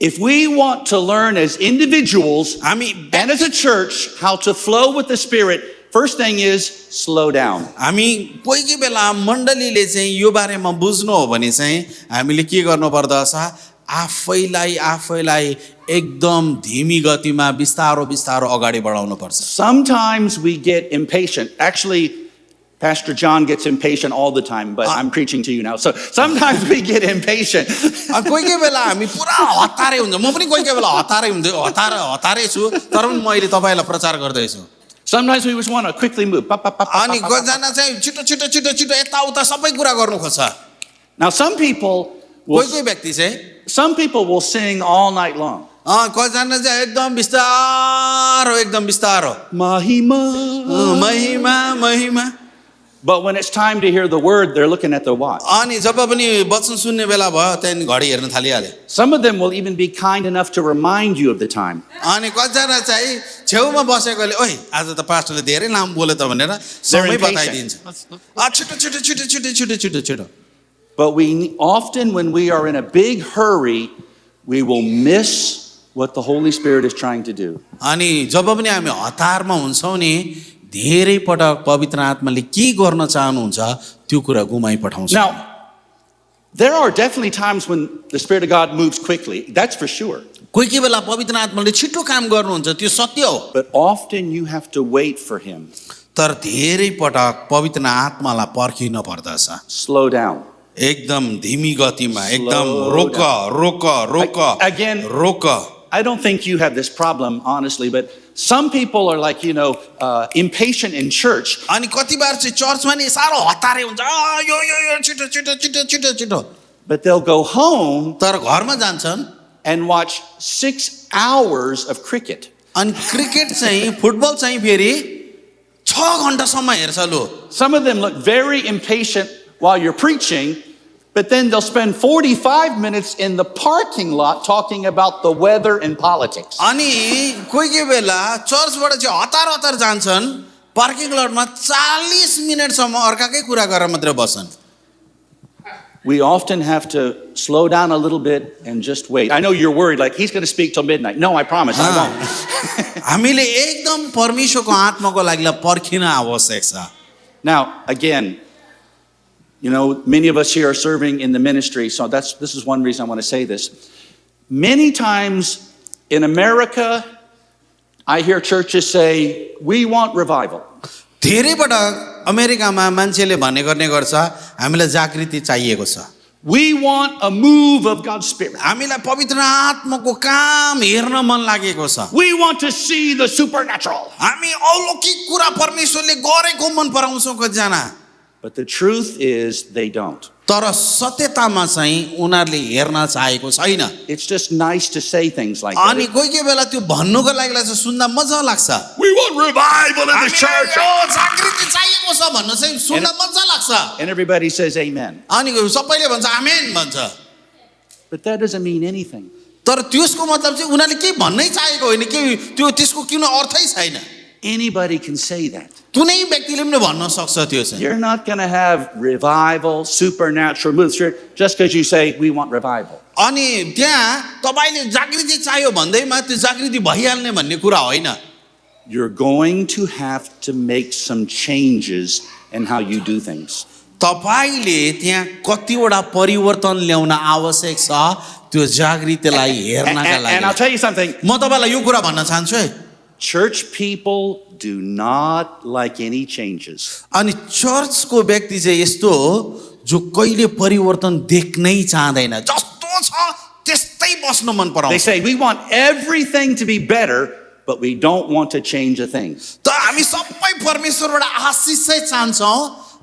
If we want to learn as individuals हामी and as a church how to flow with the Spirit, first thing is slow down. हामी कोही कोही बेला मण्डलीले चाहिँ यो बारेमा बुझ्नु हो भने चाहिँ हामीले के गर्नु पर्दछ आफैलाई एकदम धीमी गतिमा बिस्तारो बिस्तारो अगाडि बढाउनु पर्छ Sometimes we get impatient. Actually, Pastor John gets impatient all the time, but I'm preaching to you now. So sometimes we get impatient. कोही कोही बेला हामी पुरा हतारै हुन्छ म पनि कोही कोही बेला हतारै छु तर पनि मैले तपाईँलाई प्रचार गर्दैछु Sometimes we just want to quickly move. अनि कतिजना चाहिँ छिटो छिटो छिटो छिटो यताउता सबै कुरा गर्नु खोज्छ Now, some people कोही व्यक्ति चाहिँ will sing all night long. कतिजना चाहिँ एकदम बिस्तारो Mahima. महिमा महिमा But when it's time to hear the word, they're looking at the watch. अनि जब पनि वचन सुन्ने बेला भयो त्यहाँदेखि घडी हेर्न थालिहाले Some of them will even be kind enough to remind you of the time. अनि कतिजना चाहिँ छेउमा बसेकोले ओइ आज त पास्टरले धेरै लामो बोले त भनेर समय बताइदिन्छ छिटो छिटो छिटो छिटो छिटो छिटो छिटो But we often, when we are in a big hurry, we will miss what the Holy Spirit is trying to do. अनि जब पनि हामी हतारमा हुन्छौँ नि धेरै पटक पवित्र आत्माले के गर्न चाहनुहुन्छ त्यो कुरा गुमाइ पठाउँछ Now, there are definitely times when the Spirit of God moves quickly. That's for sure. कोही कोही बेला पवित्र आत्माले छिटो काम गर्नुहुन्छ त्यो सत्य हो But often you have to wait for Him. तर धेरै पटक पवित्र आत्मालाई पर्खिन पर्दछ Slow down. एकदम धीमी गतिमा एकदम Slow रोक down. रोक रोक Again, रोक I don't think you have this problem, honestly, but some people are like, impatient in church. अनि कति बार चाहिँ चर्चमा नि साह्रो हतारै हुन्छ यो छिटो छिटो छिटो छिटो छिटो But they'll go home तर घरमा जान्छन् and watch 6 hours of cricket. अनि क्रिकेट चाहिँ फुटबल चाहिँ फेरि 6 घण्टासम्म हेर्छ लो Some of them look very impatient while you're preaching, but then they'll spend 45 minutes in the parking lot talking about the weather and politics. अनि कोही कोही बेला चर्चबाट चाहिँ हतार हतार जान्छन् पार्किङ लटमा 40 मिनेटसम्म अर्काकै कुरा गरेर मात्रै बस्छन् We often have to slow down a little bit and just wait. I know you're worried, like he's going to speak till midnight. No, I promise, I won't. हामीले एकदम परमेश्वरको आत्माको लागि पर्खिन आवश्यक छ Now, again, many of us here are serving in the ministry, so this is one reason I want to say this. Many times in America, I hear churches say, we want revival. धेरै पटक अमेरिकामा मान्छेले भन्ने गर्ने गर्छ हामीलाई जागृति चाहिएको छ We want a move of God's Spirit. हामीलाई पवित्र आत्माको काम हेर्न मन लागेको छ We want to see the supernatural. हामी अलौकिक कुरा परमेश्वरले गरेको मन पराउँछौँ कतिजना But the truth is, they don't. तर सत्यतामा चाहिँ उनीहरूले हेर्न चाहेको छैन It's just nice to say things like अनि that. कोही कोही बेला त्यो भन्नुको लागि चाहिँ सुन्दा मजा लाग्छ We want revival in the हामीलाई church. यो जागृति चाहिएको छ भन्नु चाहिँ सुन्दा मजा लाग्छ And everybody says amen. अनि सबैले भन्छ आमेन भन्छ But that doesn't mean anything. तर त्यसको मतलब चाहिँ उनीहरूले केही भन्नै चाहेको होइन के त्यो त्यसको किन अर्थै छैन Anybody can say that. कुनै व्यक्तिले पनि भन्न सक्छ त्यो चाहिँ You're not going to have revival, supernatural moves just because you say, we want revival. अनि त्यहाँ तपाईले जागृति चाहियो भन्दैमा त्यो जागृति भइहाल्ने भन्ने कुरा होइन You're going to have to make some changes in how you do things. तपाईले त्यहाँ कतिवटा परिवर्तन ल्याउन आवश्यक छ त्यो जागृतिलाई हेर्नका And I'll लागि tell you something. म तपाईलाई यो कुरा भन्न चाहन्छु है Church people do not like any changes. अनि चर्चको व्यक्ति चाहिँ यस्तो हो जो कहिले परिवर्तन देख्नै चाहदैन जस्तो छ त्यस्तै बस्न मन They पराउँछ say, we want everything to be better, but we don't want to change a thing. त हामी सबै परमेश्वरबाट आशिष चाहिँ चाहन्छौँ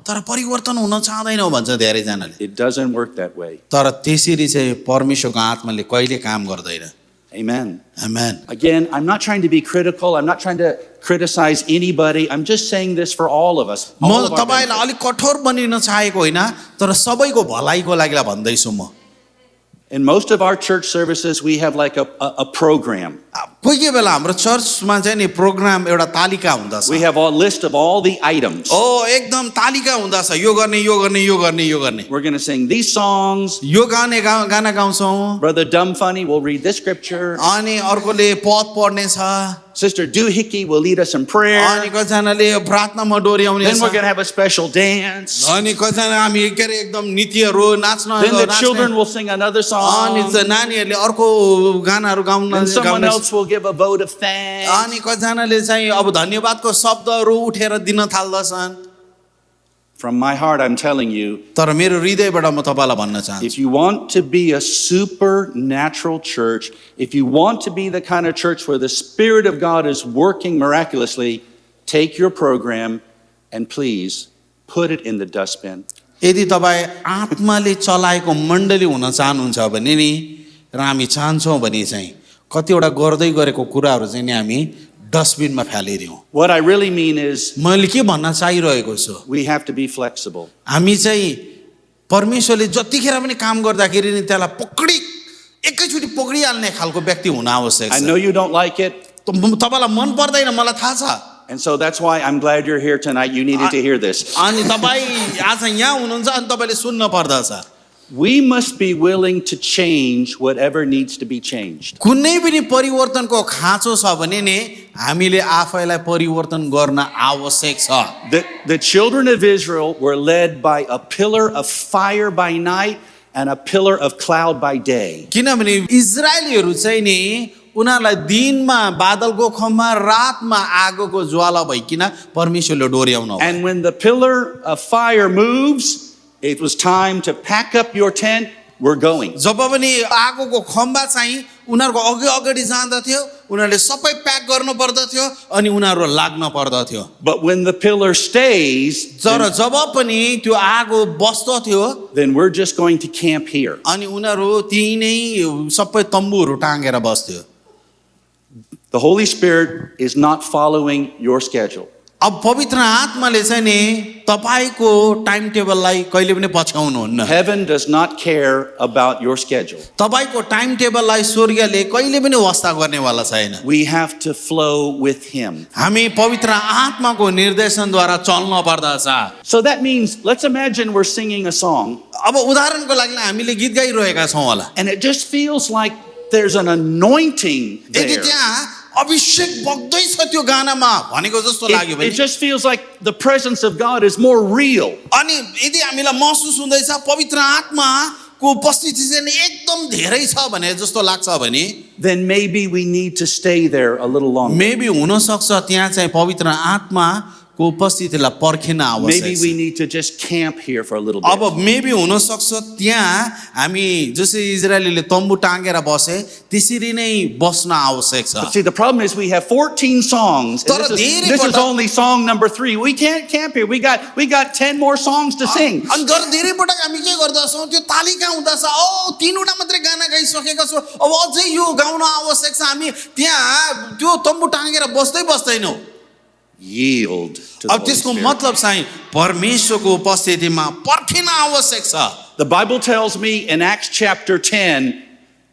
तर परिवर्तन हुन चाहदैनौँ भन्छ धेरैजनाले It doesn't work that way. तर त्यसरी चाहिँ परमेश्वरको आत्माले कहिले काम गर्दैन Amen. Amen Again, I'm not trying to be critical. I'm not trying to criticize anybody. I'm just saying this for all of us. All म of our तपाईलाई benefit. अलिक कठोर बनिन चाहेको होइन तर सबैको भलाइको लागि भन्दैछु म In most of our church services, we have like a program. कोही कोही बेला हाम्रो चर्चमा चाहिँ नि प्रोग्राम एउटा तालिका हुँदछ We have a list of all the items. ओ एकदम तालिका हुँदछ यो गर्ने यो गर्ने यो गर्ने यो गर्ने We're going to sing these songs. यो गाना गाउँछौँ Brother Dumbfunny will read this scripture. अनि अर्कोले पद पढ्ने छ Sister Doohickey will lead us in prayer. अनि कतिजनाले प्रार्थनामा डोर्याउने Then छ we're going to have a special dance. अनि कतिजना हामी के अरे एकदम नृत्यहरू नाच्न Then the नाच्ने। children will sing another अनि song. चाहिँ नानीहरूले अर्को गानाहरू गाउन And someone गाउने else will give a vote of thanks. अनि कतिजनाले चाहिँ अब धन्यवादको शब्दहरू उठेर दिन थाल्दछन् From my heart, I'm telling you, तर मेरो हृदयबाट म तपाईलाई भन्न चाहन्छु if you want to be a supernatural church, if you want to be the kind of church where the Spirit of God is working miraculously, take your program and please put it in the dustbin. यदि तपाईँ आत्माले चलाएको मण्डली हुन चाहनुहुन्छ भने नि र हामी चाहन्छौँ भने चाहिँ कतिवटा गर्दै गरेको कुराहरू चाहिँ नि हामी डस्टबिनमा फ्यालिदिउँ। What I really mean is मैले के भन्न चाहिरहेको छु, we have to be flexible. हामी चाहिँ परमेश्वरले जतिखेर पनि काम गर्दाखेरि नि त्यसलाई एकैचोटि पक्रिहाल्ने खालको व्यक्ति हुन आवश्यक I छ। know you don't like it, तपाईँलाई मन पर्दैन, मलाई थाहा छ। and so that's why I'm glad you're here tonight. You needed to hear this. अनि तपाईँ आज यहाँ हुनुहुन्छ अनि तपाईँले सुन्न पर्दछ। We must be willing to change whatever needs to be changed. कुनै पनि परिवर्तनको खाँचो छ भने नि हामीले आफैलाई परिवर्तन गर्न आवश्यक छ। The children of Israel were led by a pillar of fire by night and a pillar of cloud by day. किनभने इजरायलीहरू चाहिँ नि उनीहरूलाई दिनमा बादलको खम्बा, रातमा आगोको ज्वाला भइकिन परमेश्वरले डोर्याउनु। And when the pillar of fire moves, it was time to pack up your tent. We're going. जब पनि आगोको खम्बा चाहिँ उनीहरूको अगाडि जाँदथ्यो, उनीहरूले सबै प्याक गर्नु पर्दथ्यो अनि उनीहरू लाग्न पर्दथ्यो। But when the pillar stays, तर जब पनि त्यो आगो बस्दथ्यो then we're just going to camp here. अनि उनीहरू त्यही नै सबै तम्बुहरू टाँगेर बस्थ्यो। The Holy Spirit is not following your schedule. अब पवित्र आत्माले चाहिँ नि तपाईको टाइम टेबललाई कहिले पनि पछ्याउनुहुन्न। Heaven does not care about your schedule. तपाईको टाइम टेबललाई स्वर्गले कहिले पनि वास्ता गर्नेवाला छैन। We have to flow with Him. हामी पवित्र आत्माको निर्देशनद्वारा चल्न पर्दछ। So that means, let's imagine we're singing a song, अब उदाहरणको लागि हामीले गीत गाइरहेका छौँ होला, and it just feels like there's an anointing यदि there. त्यहाँ अभिषेक बग्दैछ त्यो गानामा भनेको जस्तो लाग्यो It भने just feels like the presence of God is more real. अनि यदि हामीलाई महसुस हुँदैछ पवित्र आत्माको उपस्थिति चाहिँ एकदम धेरै छ भने जस्तो लाग्छ भने Then maybe we need to stay there a little longer. Maybe हुन सक्छ त्यहाँ चाहिँ पवित्र आत्माको उपस्थितिलाई पर्खिन आवश्यक Maybe छ। we need to just camp here for a little bit. अब मेबी हुन सक्छ त्यहाँ हामी जसरी इजरायलीले तम्बु टाँगेर बसे त्यसरी नै बस्न आवश्यक छ। But see, the problem is we have 14 songs. And this is only song number 3. We can't camp here. We got 10 more songs to sing. अनि तर धेरै पटक हामी के गर्दछौँ त्यो तालिका हुँदछ, ओ 3वटा मात्रै गाना गाइसकेका छौँ, अब अझै यो गाउन आवश्यक छ, हामी त्यहाँ त्यो तम्बु टाँगेर बस्दैनौँ। Yield to the अब Holy त्यसको Spirit. मतलब चाहिँ परमेश्वरको उपस्थितिमा पर्खिन आवश्यक छ। The Bible tells me in Acts chapter 10,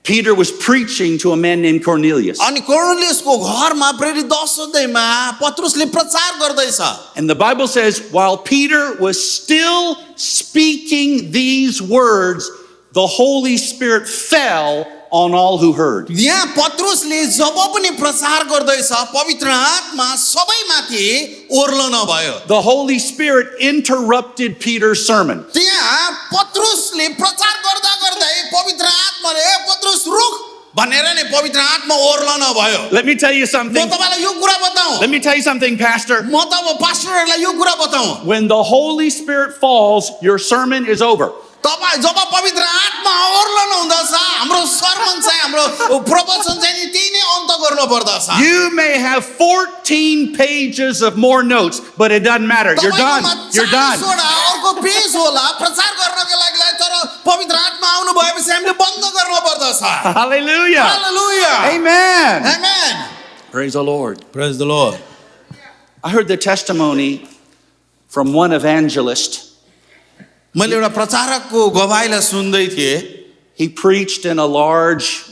Peter was preaching to a man named Cornelius. अनि कोर्नेलियसको घरमा प्रेरित 10 अध्यायमा पत्रुसले प्रचार गर्दैछ। And the Bible says, while Peter was still speaking these words, the Holy Spirit fell on all who heard. यहाँ पत्रुसले जब पनि प्रचार गर्दैछ पवित्र आत्मा सबैमाथि ओर्लन भयो। The Holy Spirit interrupted Peter's sermon. त्यहाँ पत्रुसले प्रचार गर्दा गर्दै पवित्र आत्माले ए पत्रुस रुक भनेर नि पवित्र आत्मा ओर्लन भयो। Let me tell you म something. तपाईलाई यो कुरा बताऊं, Let me tell you something, Pastor. म त पास्टरहरूलाई यो कुरा बताऊं, When the Holy Spirit falls, your sermon is over. तपाईँ जब पवित्र आत्मा ओर्लन हुँदछ हाम्रो सर्मन चाहिँ हाम्रो प्रवचन चाहिँ नि त्यही नै अन्त गर्नु पर्दछ। You may have 14 pages of more notes, but it doesn't matter. You're done. You're done. अर्को पेज होला प्रचार गर्नको लागि तर पवित्र आत्मा आउनु भएपछि हामीले बन्द गर्नु पर्दछ। Hallelujah. Hallelujah. Amen. Amen. Praise the Lord. Praise the Lord. I heard the testimony from one evangelist. मैले एउटा प्रचारकको गवाईलाई सुन्दै थिएँ। He preached in a large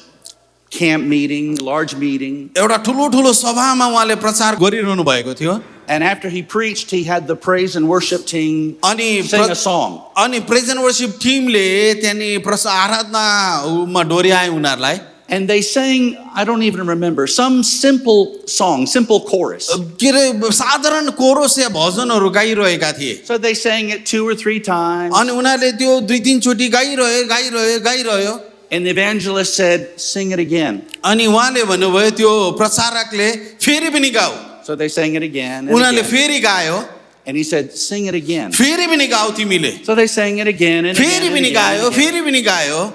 camp meeting, large meeting. एउटा ठुलो सभामा उहाँले प्रचार गरिरहनु भएको थियो। And after he preached, he had the praise and worship team अनि sing a song. अनि प्रेज एन्ड वर्शिप टिमले त्यहाँ आराधनामा डोर्याए उनीहरूलाई। And they sang, I don't even remember, some simple song, simple chorus. के अरे साधारण कोरस या भजनहरू गाइरहेका थिए। So they sang it 2 or 3 times. अनि उनीहरूले त्यो 2-3 चोटि गाइरह्यो। And the evangelist said, sing it again. अनि उहाँले भन्नुभयो त्यो प्रचारकले फेरि पनि गाऊ। So they sang it again. And, उनीहरूले again. फेरि गायो। And he said, sing it again. फेरि पनि गाऊ तिमीले। So they sang it again and फेरि again. And पनि again, गायो, and again. फेरि पनि गायो।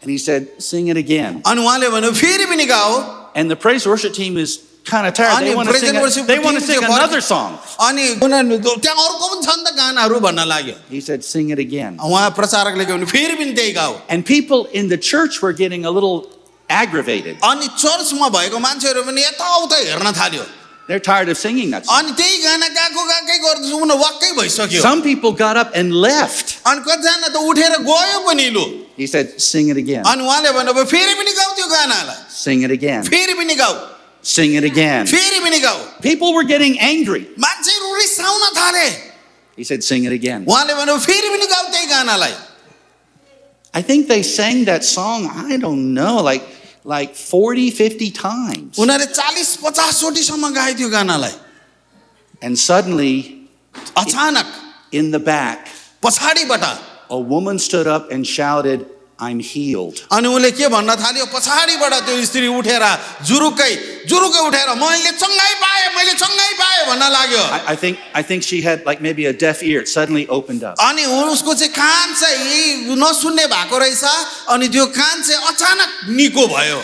And he said, sing it again. अनि उहाँले भन्यो फेरि पनि गाऊ। And the praise worship team is kind of tired. They अनि want to praise sing, and worship they want to sing another song. अनि उनीहरू त्यहाँ अर्को पनि छन् त गानाहरू भन्न लाग्यो। He said, sing it again. उहाँ प्रचारकले के भन्नु फेरि पनि त्यही गाऊ। And people in the church were getting a little aggravated. अनि चर्चमा भएको मान्छेहरू पनि यताउता हेर्न थाल्यो। They're tired of singing that song. अनि त्यही गाना गाएकै गर्दैछु उनीहरू वाक्कै भइसक्यो Some people got up and left. अनि कतिजना त उठेर गयो पनि लु He said, sing it again. अनि उहाँले भन्नुभयो फेरि पनि गाउ त्यो गानालाई Sing it again. फेरि पनि गाउ Sing it again. फेरि पनि गाउ People were getting angry. मान्छेहरू रिसाउन थाले He said, sing it again. उहाँले भन्नुभयो फेरि पनि गाउ त्यही गानालाई I think they sang that song, I don't know, like 40, 50 times. उनीहरूले 40-50 चोटिसम्म गाए त्यो गानालाई And suddenly, अचानक in the back, पछाडिबाट a woman stood up and shouted, I'm healed. अनि उनले के भन्न थाल्यो पछाडिबाट त्यो स्त्री उठेर जुरुकै उठेर मैले चङ्गाई पाएँ भन्न लाग्यो I think she had like maybe a deaf ear. It suddenly opened up. अनि उसको चाहिँ कान चाहिँ नसुन्ने भएको रहेछ अनि त्यो कान चाहिँ अचानक निको भयो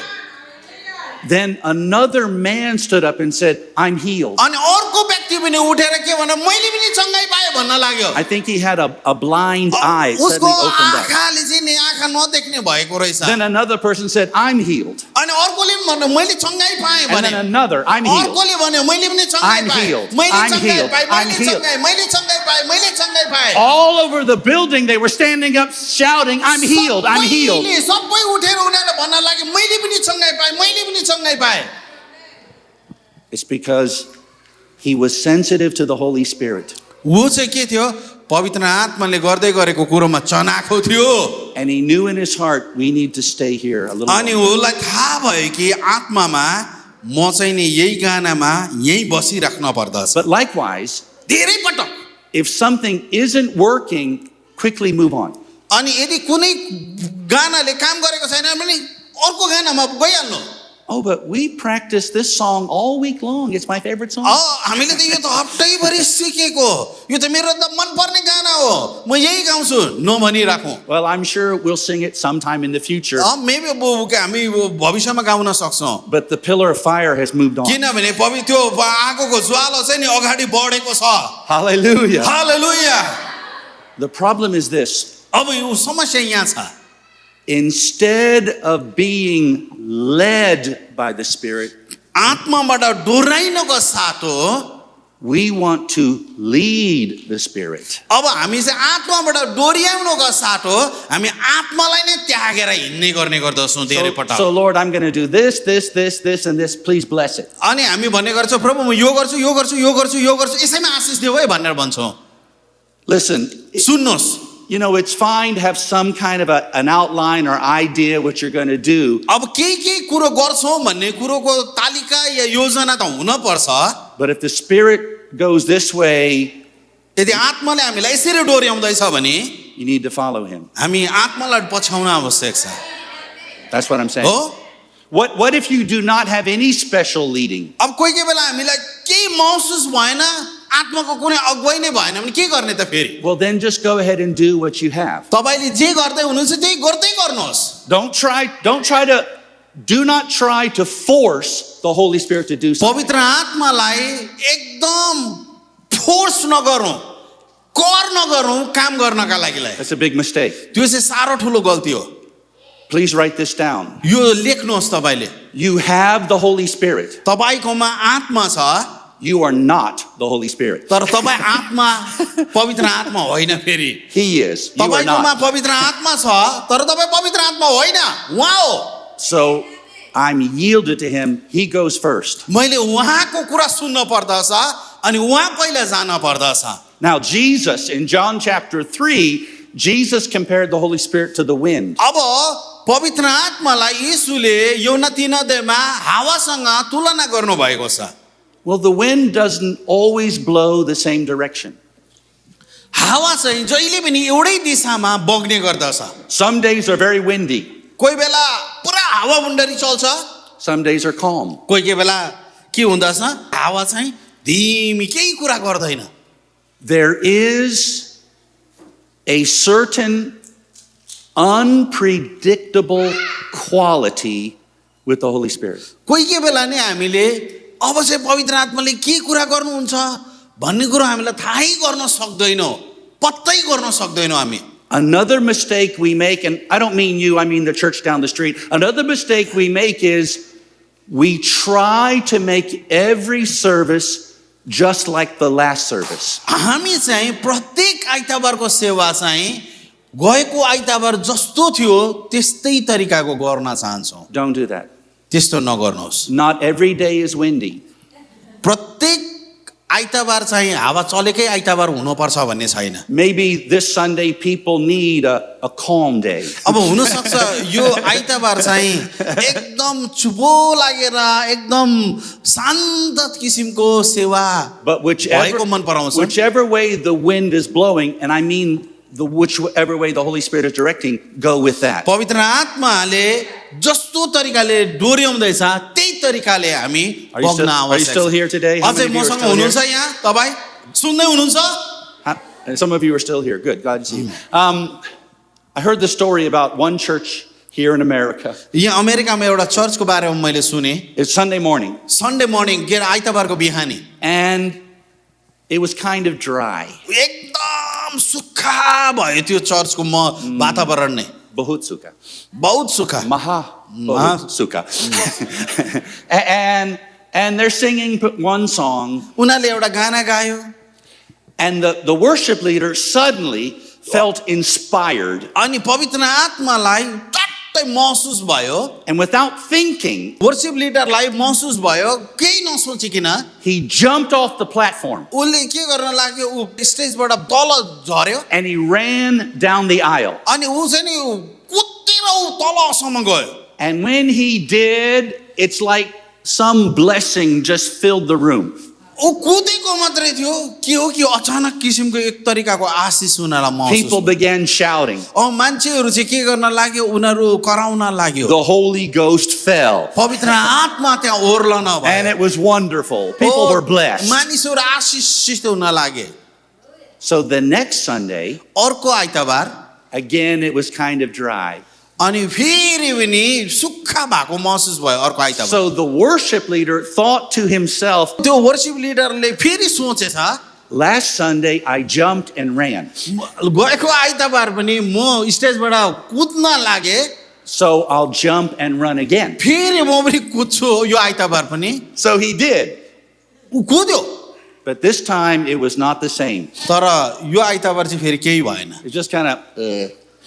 Then another man stood up and said, I'm healed. अनि अर्को व्यक्ति पनि उठेर के भन्यो मैले पनि चङ्गाई पाएँ भन्न लाग्यो I think he had a blind eye. It उसको suddenly opened up. आँखाले चाहिँ नि आँखा नदेख्ने भएको रहेछ Then another person said, I'm healed. अनि अर्कोले पनि भन्यो मैले चङ्गाई पाएँ And then भने another, I'm healed. अर्कोले भन्यो मैले पनि चङ्गाई I'm पाएँ healed. मैले I'm चङ्गाई healed. पाएँ I'm मैले healed. चङ्गाई पाएँ All over the building, they were standing up shouting, I'm healed, I'm healed. सबै उठेर उनीहरूले भन्न लाग्यो मैले पनि चङ्गाई पाएँ It's because he was sensitive to the Holy Spirit. ऊ चाहिँ के थियो पवित्र आत्माले गर्दै गरेको कुरोमा चनाखो थियो And he knew in his heart, we need to stay here a little अनि longer. उसलाई थाहा भयो कि आत्मामा म चाहिँ नि यही गानामा यही बसिराख्न पर्दछ But likewise, धेरै पटक if something isn't working, quickly move on. अनि यदि कुनै गानाले काम गरेको छैन भने अर्को गानामा गइहाल्नु Oh, but we practiced this song all week long. It's my favorite song. हामीले त यो त हप्तैभरि सिकेको यो त मेरो त मनपर्ने गाना हो म यही गाउँछु नभनिराखौँ Well, I'm sure we'll sing it sometime in the future. Maybe हामी भविष्यमा गाउन सक्छौँ But the pillar of fire has moved on. किनभने पवित्र त्यो आगोको ज्वाला चाहिँ नि अगाडि बढेको छ Hallelujah. Hallelujah The problem is this. अब यो समस्या यहाँ छ Instead of being led by the Spirit, आत्माबाट डोराइनको साथो we want to lead the Spirit. अब हामी चाहिँ आत्माबाट डोर्याउनुको साथो हामी आत्मालाई नै त्यागेर हिँड्ने गर्ने गर्दछौँ धेरै पटक So, Lord, I'm going to do this, this, this, this, and this. Please bless it. अनि हामी भन्ने गर्छौँ प्रभु म यो गर्छु यसैमा आशिष देऊ है भनेर भन्छौँ Listen, सुन्नुहोस् you know, it's fine to have some kind of an outline or idea what you're going to do. अब केही कुरो गर्छौँ भन्ने कुरोको तालिका या योजना त हुन पर्छ But if the Spirit goes this way, यदि आत्माले हामीलाई यसरी डोर्याउँदैछ भने you need to follow Him. हामी आत्मालाई पछ्याउन आवश्यक छ That's what I'm saying. हो What if you do not have any special leading? अब कोही बेला हामीलाई केही महसुस भएन आत्माको कुनै अगुवाई नै भएन भने के गर्ने त फेरि Well, then just go ahead and do what you have. तपाईले जे गर्दै हुनुहुन्छ त्यही गर्दै गर्नुहोस् Do not try to force the Holy Spirit to do something. पवित्र आत्मालाई एकदम फोर्स नगरौँ कर नगरौँ काम गर्नका लागिलाई That's a big mistake. त्यो चाहिँ साह्रो ठुलो गल्ती हो Please write this down. यो लेख्नुहोस् तपाईले You have the Holy Spirit. तपाईकोमा आत्मा छ You are not the Holy Spirit. तर तपाईँ आत्मा पवित्र आत्मा होइन फेरि He is. You are तपाईकोमा not. पवित्र आत्मा छ तर तपाईँ पवित्र आत्मा होइन उहाँ हो So I'm yielded to Him. He goes first. मैले उहाँको कुरा सुन्न पर्दछ अनि उहाँ पहिला जान पर्दछ Now, Jesus, in John chapter 3, Jesus compared the Holy Spirit to the wind. अब पवित्र आत्मालाई यीशुले यौनती नदीमा हावासँग तुलना गर्नुभएको छ Well, the wind doesn't always blow the same direction. हावा चाहिँ जहिले पनि एउटै दिशामा बग्ने गर्दछ Some days are very windy. कोही बेला पुरा हावा मुण्डरी चल्छ Some days are calm. कोही बेला के हुँदछ हावा चाहिँ धिमी केही कुरा गर्दैन There is a certain unpredictable quality with the Holy Spirit. कोही बेला नै हामीले अब चाहिँ पवित्र आत्माले के कुरा गर्नुहुन्छ भन्ने कुरो हामीलाई थाहै गर्न सक्दैनौँ पत्तै गर्न सक्दैनौँ हामी Another mistake we make, and I don't mean you, I mean the church down the street. Another mistake we make is we try to make every service just like the last service. हामी चाहिँ प्रत्येक आइतबारको सेवा चाहिँ गएको आइतबार जस्तो थियो त्यस्तै तरिकाको गर्न चाहन्छौँ। Don't do that. त्यस्तो नगर्नुहोस्। Not every day is windy. प्रत्येक आइतबार चाहिँ हावा चलेकै आइतबार हुनुपर्छ भन्ने छैन। Maybe this Sunday people need a calm day. अब हुनसक्छ यो आइतबार चाहिँ एकदम चुपो लागेर एकदम शान्त किसिमको सेवा But भएको मन पराउँछ। whichever way the wind is blowing, and I mean whichever way the Holy Spirit is directing, go with that. पवित्र आत्माले जस्तो तरिकाले डोर्याउँदैछ त्यही तरिकाले हामी Are you बग्न still- are you आवश्यक still here छ। today? How अझै many of you are मसँग still here? हुनुहुन्छ यहाँ तपाईँ सुन्दै हुनुहुन्छ? And some of you are still here. Good. God see you. I heard the story about one church here in America. यहाँ अमेरिकामा एउटा चर्चको बारेमा मैले सुने। It's Sunday morning, Sunday morning के अरे आइतबारको बिहानी and it was kind of dry. एकदम सुक्खा भयो त्यो चर्चको वातावरण नै Bahut suka. बहुत सुक्खा। Maha. Maha. Bahut suka. And they're singing one song, उनीहरूले एउटा गाना गायो and the worship leader suddenly felt inspired. अनि पवित्र आत्मालाई टट्टै महसुस भयो। And without thinking, वर्शिप लिडरलाई महसुस भयो केही नसोचिकन he jumped off the platform उसले के गर्न लाग्यो ऊ स्टेजबाट तल झर्यो and he ran down the aisle. अनि ऊ चाहिँ नि कुदेर ऊ तलसम्म गयो। And when he did, it's like some blessing just filled the room. ऊ कुदेको मात्रै थियो के हो कि अचानक किसिमको एक तरिकाको आशिष उनीहरूलाई महसुस People began shouting. मान्छेहरू चाहिँ के गर्न लाग्यो उनीहरू कराउन लाग्यो The Holy Ghost fell. पवित्र आत्मा त्यहाँ ओर्लन And भयो it was wonderful. People were blessed. मानिसहरू आशिषित हुन लागे। So the next Sunday, अर्को आइतबार again, it was kind of dry. अनि फेरि पनि सुक्खा भएको महसुस भयो अर्को आइतबार। So the worship leader thought to himself, त्यो वर्शिप लिडरले फेरि सोचेछ last Sunday I jumped and ran. गएको आइतबार पनि म स्टेजबाट कुद्न लागे So I'll jump and run again. फेरि म पनि कुद्छु यो आइतबार पनि So he did. ऊ कुद्यो But this time it was not the same. तर यो आइतबार चाहिँ फेरि केही भएन It just kind of,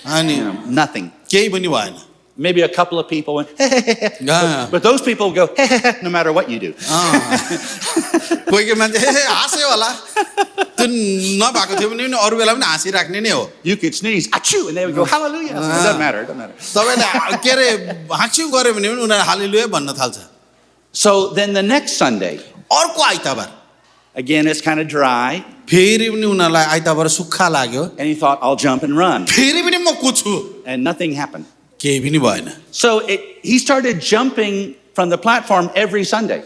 अनि nothing. केही पनि भएन। Maybe a couple of people went, Yeah. but those people go, no matter what you do. कोही कोही मान्छे हाँस्यो होला त्यो नभएको थियो भने अरू बेला पनि हाँसिराख्ने नै हो। You could sneeze, achoo, and they would go, hallelujah. It doesn't matter, it doesn't matter. तपाईँले के अरे हाँक्छ्यौँ गऱ्यो भने पनि उनीहरू हालेलुया भन्न थाल्छ। So then the next Sunday, अर्को आइतबार again, it's kind of dry, फेरि पनि उनीहरूलाई आइतबार सुक्खा लाग्यो and he thought, I'll jump and run. फेरि पनि म कुद्छु And nothing happened. केही पनि भएन। So he started jumping from the platform every Sunday.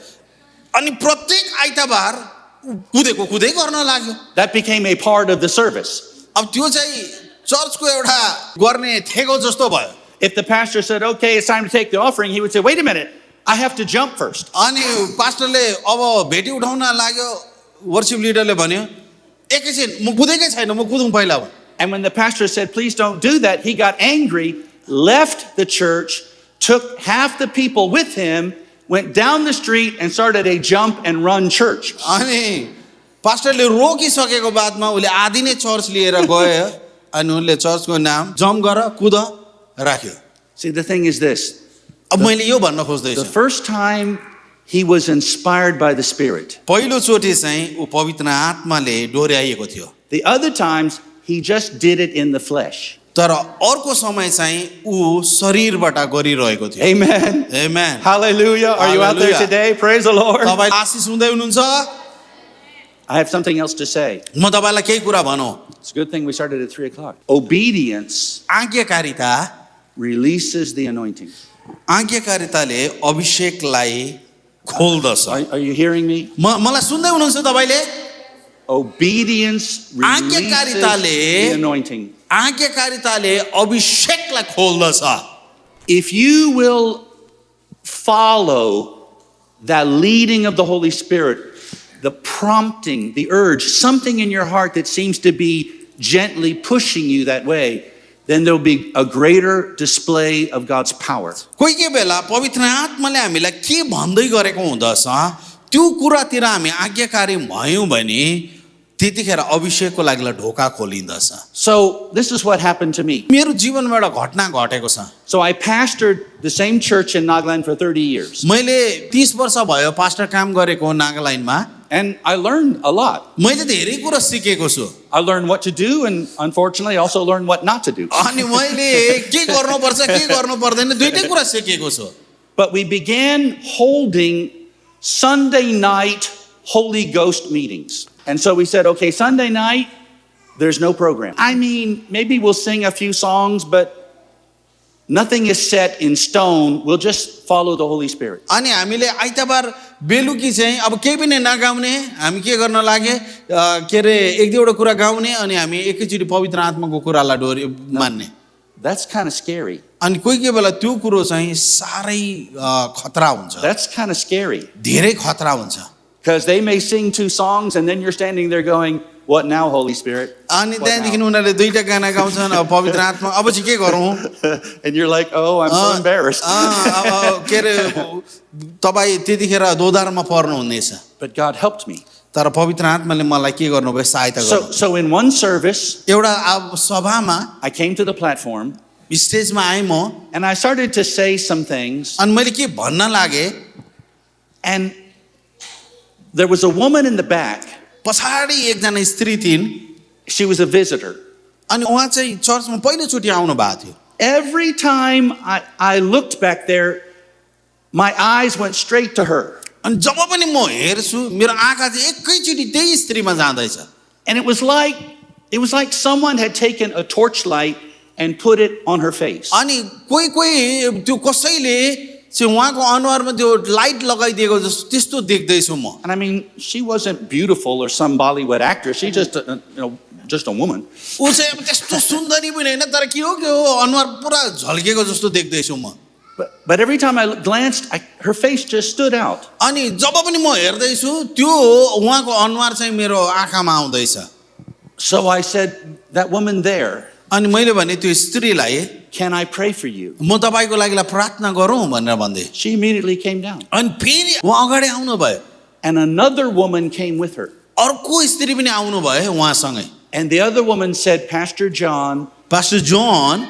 अनि प्रत्येक आइतबार कुदेको कुदै गर्न लाग्यो। That became a part of the service. अब त्यो चाहिँ चर्चको एउटा गर्ने थेगो जस्तो भयो। If the pastor said, okay, it's time to take the offering, he would say, wait a minute, I have to jump first. अनि पास्टरले अब भेटी उठाउन लाग्यो वर्शिप लिडरले भन्यो एकैछिन म कुदेकै छैन म कुदौँ पहिला। And when the pastor said, please don't do that, he got angry, left the church, took half the people with him, went down the street and started a jump and run church. अनि पास्टरले रोकिसकेको बादमा उसले आधी नै चर्च लिएर गयो अनि उनले चर्चको नाम जम्प गर कुद राख्यो। See, the thing is this. अब मैले यो भन्न The खोज्दैछु first time he was inspired by the Spirit. पहिलोचोटि चाहिँ ऊ पवित्र आत्माले डोर्याइएको थियो। The other times, he just did it in the flesh. तर अर्को समय चाहिँ ऊ शरीरबाट गरिरहेको थियो। Amen. Amen. Hallelujah. Are you out there Hallelujah. today? Praise the Lord. तपाईँ आशिष हुँदै हुनुहुन्छ? I have something else to say. म तपाईँलाई केही कुरा भनौँ। It's a good thing we started at 3 o'clock. Obedience आज्ञाकारिता releases the anointing. आज्ञाकारिताले अभिषेकलाई खोल्दछ। Are you hearing me? मलाई सुन्दै हुनुहुन्छ तपाईँले? Obedience releases आज्ञाकारिताले the anointing. आज्ञाकारिताले अभिषेकलाई खोल्दछ। If you will follow that leading of the Holy Spirit, the prompting, the urge, something in your heart that seems to be gently pushing you that way, then there'll be a greater display of God's power. कोही कोही बेला पवित्र आत्माले हामीलाई के भन्दै गरेको हुँदछ त्यो कुरातिर हामी आज्ञाकारी भयौँ भने त्यतिखेर अभिषेकको लागि ढोका खोलिँदछ। So this is what happened to me. मेरो जीवनमा एउटा घटना घटेको छ। So I pastored the same church in Nagaland for 30 years. मैले 30 वर्ष भयो पास्टर काम गरेको नागाल्यान्डमा। And I learned a lot. मैले धेरै कुरा सिकेको छु। I learned what to do and unfortunately also learned what not to do. अनि मैले के गर्नुपर्छ के गर्नु पर्दैन दुईटै कुरा सिकेको छु। But we began holding Sunday night Holy Ghost meetings. And so we said, okay, Sunday night, there's no program. I mean, maybe we'll sing a few songs, but nothing is set in stone. We'll just follow the Holy Spirit. अनि हामीले आइतबार बेलुकी चाहिँ अब केही पनि नगाउने हामी के गर्न लागे के रे एक दुईवटा कुरा गाउने अनि हामी एकैचोटि पवित्र आत्माको कुरालाई डोरी मान्ने। That's kind of scary. अनि कोही कोही बेला त्यो कुरो चाहिँ साह्रै खतरा हुन्छ। That's kind of scary. धेरै खतरा हुन्छ। Because they may sing 2 songs and then you're standing there going, what now, Holy Spirit? अनि त्यहाँदेखि उनीहरूले दुईटा गाना गाउँछन् अब पवित्र आत्मा अब चाहिँ के गरौँ? And you're like, oh, I'm so embarrassed. के रे तपाईँ त्यतिखेर दोधारमा पर्नु हुनेछ। But God helped me. तर पवित्र आत्माले मलाई के गर्नुभयो सहायता गर्नु। So in one service, एउटा अब सभामा I came to the platform स्टेजमा आएँ म and I started to say some things. अनि मैले के भन्न लागे And there was a woman in the back. पछाडि एकजना स्त्री थिइन् She was a visitor. अनि उहाँ चाहिँ चर्चमा पहिलोचोटि आउनु भएको थियो। Every time I looked back there, my eyes went straight to her. अनि जब पनि म हेर्छु मेरो आँखा चाहिँ एकैचोटि त्यही स्त्रीमा जाँदैछ। And it was like someone had taken a torchlight and put it on her face. अनि कोही कोही त्यो कसैले चाहिँ उहाँको अनुहारमा त्यो लाइट लगाइदिएको जस्तो त्यस्तो देख्दैछु म। And I mean, she wasn't beautiful or some Bollywood actress. She just just a woman. ऊ चाहिँ अब त्यस्तो सुन्दरी पनि होइन तर के हो अनुहार पुरा झल्केको जस्तो देख्दैछु म। But every time I glanced, her face just stood out. अनि जब पनि म हेर्दैछु त्यो उहाँको अनुहार चाहिँ मेरो आँखामा आउँदैछ। So I said, that woman there, अनि मैले भने त्यो स्त्रीलाई can I pray for you? म तपाईको लागि प्रार्थना गरौँ भनेर भन्दै। She immediately came down. अनि फेरि उहाँ अगाडि आउनु भयो। And another woman came with her. अर्को स्त्री पनि आउनु भयो उहाँसँगै। And the other woman said, Pastor John, pastor John,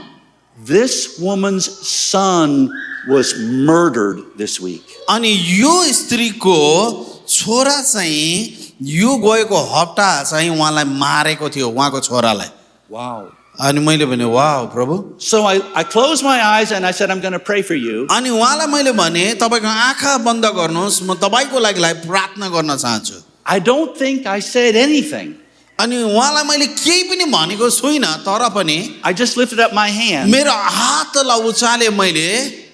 this woman's son was murdered this week. अनि यो स्त्रीको छोरा चाहिँ यो गएको हप्ता चाहिँ उहाँलाई मारेको थियो उहाँको छोरालाई। Wow. अनि मैले भने वाह प्रभु। So I closed my eyes and I said, I'm going to pray for you. अनि उहाँलाई मैले भने तपाईको आँखा बन्द गर्नुहोस् म तपाईको लागि प्रार्थना गर्न चाहन्छु। I don't think I said anything. अनि उहाँलाई मैले केही पनि भनेको छुइनँ तर पनि I just lifted up my hand. मेरो हातलाई उचाले मैले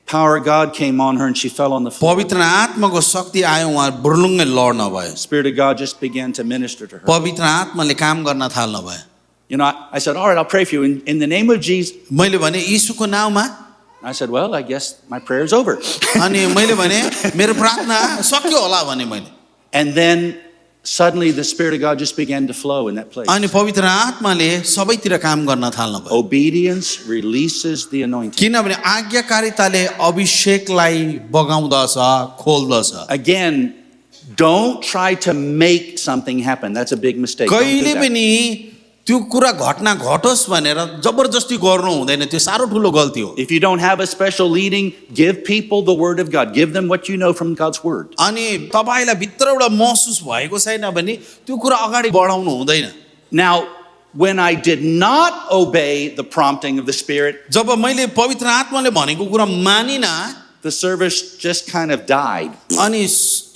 Power of God came on her and she fell on the floor. पवित्र आत्माको शक्ति आयो उहाँ बुर्लुङ्गै लड्न भयो। Spirit of God just began to minister to her. पवित्र आत्माले काम गर्न थाल्न भयो। You know, I said, all right, I'll pray for you in the name of Jesus. मैले भने यीशुको नाममा। I said, well, I guess my prayer's over. अनि मैले भने मेरो प्रार्थना सक्यो होला भने मैले। And then suddenly the Spirit of God just began to flow in that place. अनि पवित्र आत्माले सबैतिर काम गर्न थाल्न भयो। Obedience releases the anointing. किनभने आज्ञाकारिताले अभिषेकलाई बगाउँदछ खोल्दछ। Again, don't try to make something happen. That's a big mistake. Don't do कहिले that. पनि त्यो कुरा घटना घटोस् भनेर जबरजस्ती गर्नु हुँदैन त्यो साह्रो ठुलो गल्ती हो। If you don't have a special leading, give people the word of God. Give them what you know from God's word. अनि तपाईलाई भित्रबाट महसुस भएको छैन भने त्यो कुरा अगाडि बढाउनु हुँदैन। Now, when I did not obey the prompting of the Spirit, जब मैले पवित्र आत्माले भनेको कुरा मानिन the service just kind of died. अनि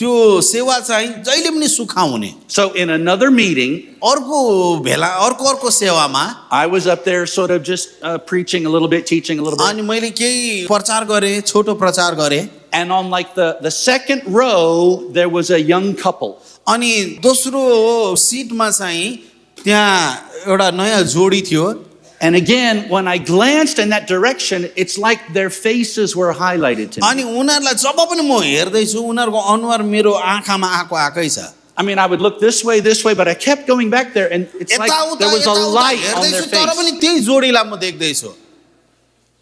त्यो सेवा चाहिँ जहिले पनि सुखा हुने। So in another meeting, अर्को भेला अर्को सेवामा I was up there sort of just preaching a little bit, teaching a little bit. अनि मैले केही प्रचार गरेँ छोटो प्रचार गरेँ। And on like the second row, there was a young couple. अनि दोस्रो सिटमा चाहिँ त्यहाँ एउटा नयाँ जोडी थियो। And again, when I glanced in that direction, it's like their faces were highlighted to me. अनि उनीहरूलाई जब पनि म हेर्दैछु उनीहरूको अनुहार मेरो आँखामा आएकै छ। I mean, I would look this way, but I kept going back there, and it's like यताउता there was a यताउता light on their हेर्दैछु तर पनि face. त्यही जोडीलाई म देख्दैछु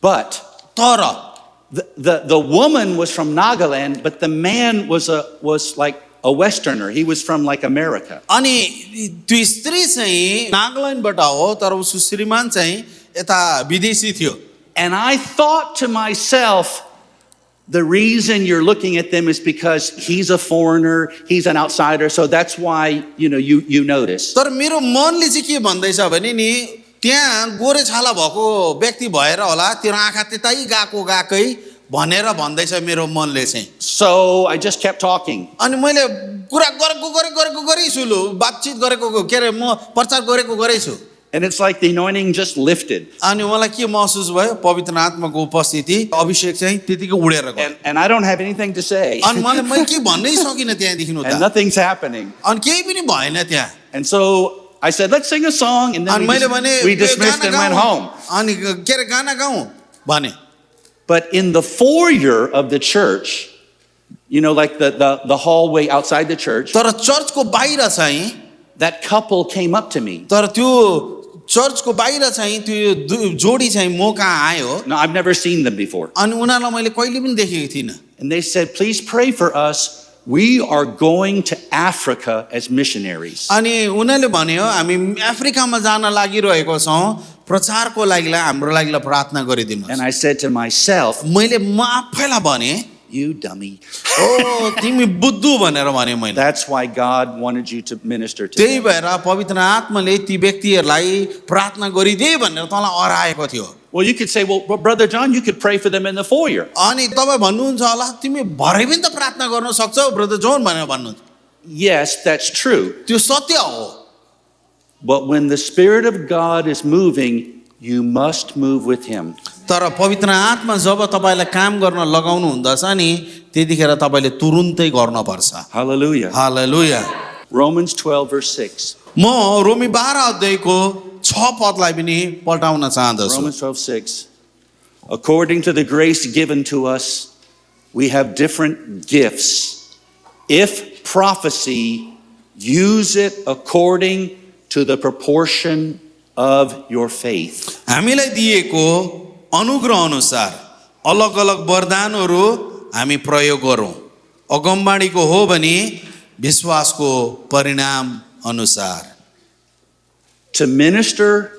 But तर the woman was from Nagaland, but the man was like a Westerner. He was from like America. अनि त्यो स्त्री चाहिँ नागाल्यान्डबाट हो तर उसको श्रीमान चाहिँ यता विदेशी थियो And I thought to myself, the reason you're looking at them is because he's a foreigner, he's an outsider, so that's why, you notice. तर मेरो मनले चाहिँ के भन्दैछ भने नि त्यहाँ गोरे छाला भएको व्यक्ति भएर होला तेरो आँखा त्यतै गएकै भनेर भन्दैछ मेरो मनले चाहिँ So I just kept talking. अनि मैले कुरा गरेको गरेछु लु बातचित गरेको के अरे म प्रचार गरेछु And it's like the anointing just lifted. अनि मलाई के महसुस भयो पवित्र आत्माको उपस्थिति अभिषेक चाहिँ त्यतिकै उडेर गयो And I don't have anything to say. अनि मैले के भन्नै सकिनँ त्यहाँदेखि And उता nothing's happening. अनि केही पनि भएन त्यहाँ And so I said, let's sing a song, and अनि then मैले भने we dismissed and went home. अनि के अरे गाना गाउँ भने But in the foyer of the church, like the hallway outside the church, तर चर्चको बाहिर चाहिँ that couple came up to me. तर त्यो चर्चको बाहिर चाहिँ त्यो जोडी चाहिँ म कहाँ आयो Now, I've never seen them before. अनि उनीहरूलाई मैले कहिले पनि देखेको थिइनँ And they said, please pray for us. We are going to Africa as missionaries. अनि उनीहरूले भन्यो हामी अफ्रिकामा जान लागिरहेको छौँ प्रचारको लागि हाम्रो लागि प्रार्थना गरिदिनु And I said to myself, मैले म आफैलाई भने you dummy. ओ तिमी बुद्धु भनेर भने मैले That's why God wanted you to minister to त्यही them. भएर पवित्र आत्माले ती व्यक्तिहरूलाई प्रार्थना गरिदिए भनेर तँलाई अराएको थियो Well, you could say, well, Brother John, you could pray for them in the foyer. अनि तपाईँ भन्नुहुन्छ होला तिमी भरे पनि त प्रार्थना गर्न सक्छौ ब्रदर जोन भनेर भन्नुहुन्छ Yes, that's true. त्यो सत्य हो But when the Spirit of God is moving, you must move with Him. तर पवित्र आत्मा जब तपाईँलाई काम गर्न लगाउनु हुँदछ नि त्यतिखेर तपाईँले तुरुन्तै गर्नुपर्छ Hallelujah. हालेलुया Romans 12, verse 6. म रोमी 12 अध्यायको 6 पदलाई पनि पल्टाउन चाहन्छु Romans 12, 6. According to the grace given to us, we have different gifts. If prophecy, use it according to the proportion of your faith. हामीलाई दिएको अनुग्रह अनुसार अलग अलग वरदानहरू हामी प्रयोग गरौँ अगमबाणीको हो भने विश्वासको परिणाम अनुसार To minister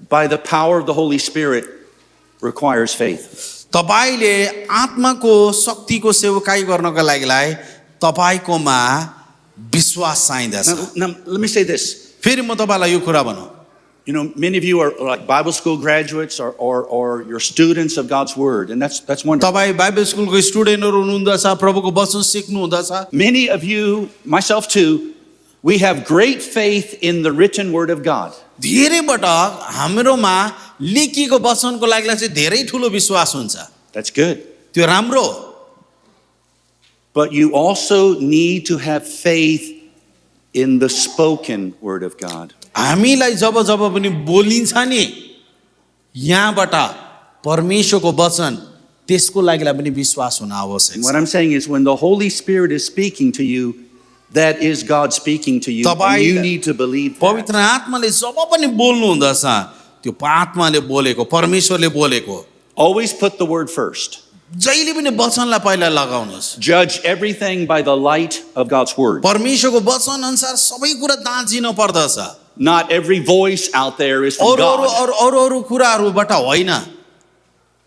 by the power of the Holy Spirit requires faith. तपाईले आत्माको शक्तिको सेवकाई गर्नको लागिलाई तपाईकोमा विश्वास चाहिँदछ Now, let me say this. फेरि म तपाईलाई यो कुरा भनौँ Many of you are like Bible school graduates or you're students of God's Word, and that's wonderful. तपाईँ बाइबल स्कुलको स्टुडेन्टहरू हुनुहुँदछ प्रभुको वचन सिक्नु हुँदछ Many of you, myself too, we have great faith in the written Word of God. धेरै पटक हाम्रोमा लेखिएको वचनको लागि चाहिँ धेरै ठुलो विश्वास हुन्छ That's good. त्यो राम्रो हो But you also need to have faith in the spoken Word of God. हामीलाई जब जब पनि बोलिन्छ नि यहाँबाट परमेश्वरको वचन त्यसको लागिलाई पनि विश्वास हुन आवश्यक What छ I'm saying is when the Holy Spirit is speaking to you, that is God speaking to you, and तपाईँ you need to believe that. पवित्र आत्माले जब पनि बोल्नु हुँदछ त्यो आत्माले बोलेको परमेश्वरले बोलेको Always put the Word first. जहिले पनि वचनलाई पहिला लगाउनुहोस् Judge everything by the light of God's Word. परमेश्वरको वचन अनुसार सबै कुरा दाँचिन पर्दछ Not every voice out there is from God. अरू कुराहरूबाट होइन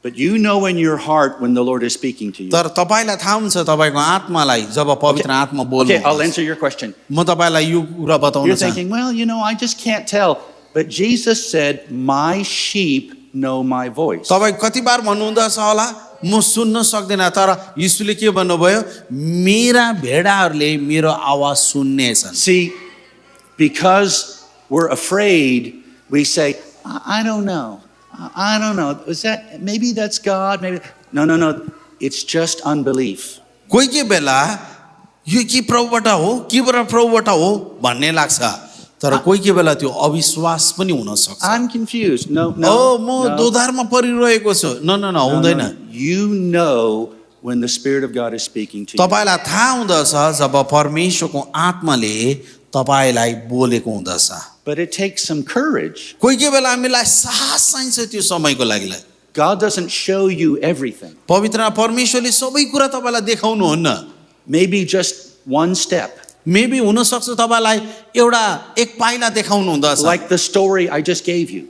But you know in your heart when the Lord is speaking to you. तर तपाईलाई थाहा हुन्छ तपाईको आत्मालाई जब पवित्र आत्मा बोल्नु Okay, I'll answer your question. म तपाईलाई यो कुरा बताउन You're चाहन्छु thinking, well, I just can't tell. But Jesus said, my sheep know my voice. तपाई कति बार भन्नुहुँदछ होला म सुन्न सक्दिन तर यीशुले के भन्नुभयो मेरा भेडाहरूले मेरो आवाज सुन्नेछन् See, because we're afraid, we say, I don't know. I don't know. Maybe that's God. Maybe. No. It's just unbelief. कोही के बेला यो के प्रभुबाट हो केबाट प्रभुबाट हो भन्ने लाग्छ तर कोही के बेला त्यो अविश्वास पनि हुन सक्छ I'm confused. No. म दोधारमा परिरहेको छु न हुँदैन You know when the Spirit of God is speaking to you. तपाईँलाई थाहा हुँदछ जब परमेश्वरको आत्माले तपाईँलाई बोलेको हुँदछ But it takes some courage. कोही कोही बेला हामीलाई साहस चाहिन्छ त्यो समयको लागिलाई God doesn't show you everything. पवित्र परमेश्वरले सबै कुरा तपाईँलाई देखाउनुहुन्न Maybe just one step. Maybe हुनसक्छ तपाईँलाई एउटा एक पाइला देखाउनु हुँदछ Like the story I just gave you.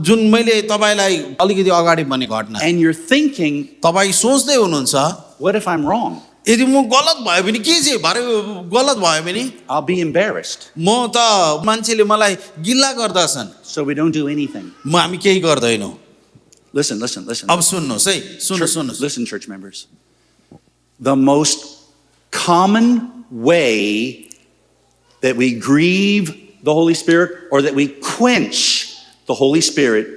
जुन मैले तपाईँलाई अलिकति अगाडि भने घटना And you're thinking, तपाईँ सोच्दै हुनुहुन्छ what if I'm wrong? यदि म गलत भयो भने के चाहिँ भरे गलत भयो भने I'll be embarrassed. म त मान्छेले मलाई गिल्ला गर्दछन् So we don't do anything. हामी केही गर्दैनौँ Listen, listen, listen. अब सुन्नुहोस् है सुन्नुहोस् Listen, church members. The most common way that we grieve the Holy Spirit or that we quench the Holy Spirit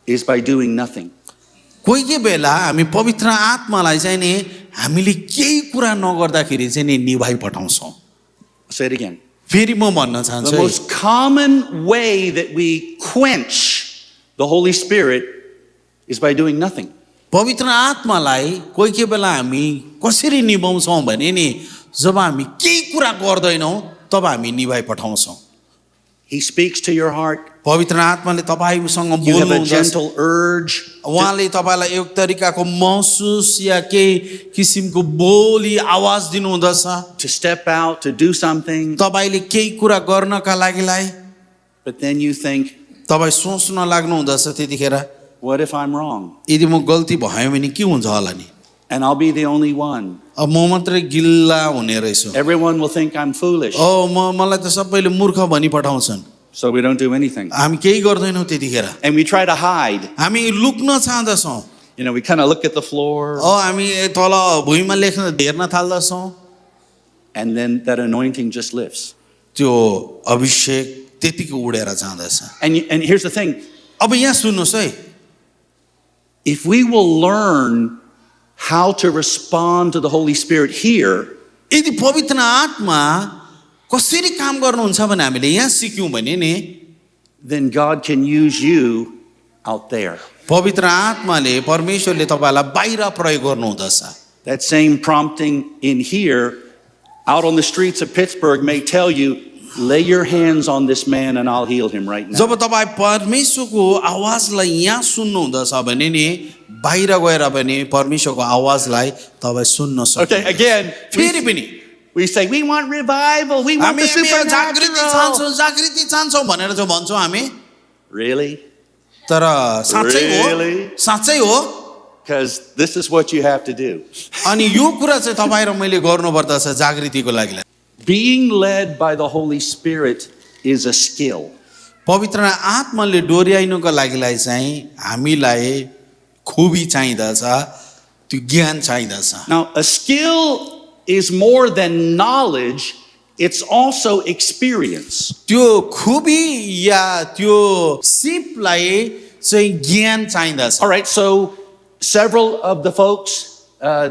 is by doing nothing. कोही कोही बेला हामी पवित्र आत्मालाई चाहिँ नि हामीले केही कुरा नगर्दाखेरि चाहिँ नि निभाइ पठाउँछौँ I'll say it again. फेरि म भन्न The चाहन्छु है, most common way that we quench the Holy Spirit is by doing nothing. पवित्र आत्मालाई कोही कोही बेला हामी कसरी निभाउँछौँ भने नि जब हामी केही कुरा गर्दैनौँ तब हामी निभाइ पठाउँछौँ He speaks to your heart. पवित्र आत्माले तपाईँसँग You have a बोल्नुहुन्छ gentle urge. उहाँले तपाईँलाई एक तरिकाको महसुस या केही किसिमको बोली आवाज दिनुहुँदछ To step out, to do something, तपाईँले केही कुरा गर्नका लागिलाई but then you think, तपाईँ सोच्न लाग्नुहुँदछ त्यतिखेर what if I'm wrong? यदि म गल्ती भयो भने के हुन्छ होला नि And I'll be the only one. अब म मात्रै गिल्ला हुने रहेछु Everyone will think I'm foolish. मलाई त सबैले मूर्ख भनी पठाउँछन् So we don't do anything. हामी केही गर्दैनौँ त्यतिखेर And we try to hide. हामी लुक्न चाहँदछौँ You know, we kind of look at the floor, हामी तल भुइँमा लेख्न हेर्न थाल्दछौँ and then that anointing just lifts. त्यो अभिषेक त्यतिको उडेर जाँदछ And here's the thing. अब यहाँ सुन्नुहोस् है If we will learn how to respond to the Holy Spirit here, यदि पवित्र आत्मा कसरी काम गर्नुहुन्छ भने हामीले यहाँ सिक्यौँ भने नि then God can use you out there. पवित्र आत्माले परमेश्वरले तपाईँलाई बाहिर प्रयोग गर्नुहुँदछ That same prompting in here, out on the streets of Pittsburgh, may tell you, lay your hands on this man and I'll heal him right now. जब तपाईँ परमेश्वरको आवाजलाई यहाँ सुन्नुहुँदछ भने नि बाहिर गएर पनि परमेश्वरको आवाजलाई तपाईँ सुन्न Okay, सक्नुहुन्छ again, फेरि पनि we say, we want revival, we want हामी the जागृति supernatural. चाहन्छौँ भनेर चाहिँ भन्छौँ हामी Really? तर साँच्चै हो Really? साँच्चै हो Because this is what you have to do. अनि यो कुरा चाहिँ तपाईँ र मैले गर्नुपर्दछ जागृतिको लागि Being led by the Holy Spirit is a skill. पवित्र आत्माले डोर्याइनुको लागिलाई चाहिँ हामीलाई खुबी चाहिँदछ त्यो ज्ञान चाहिँदछ Now, a skill is more than knowledge, it's also experience. त्यो खुबी या त्यो सिपलाई चाहिँ ज्ञान चाहिँदछ All right, so several of the folks,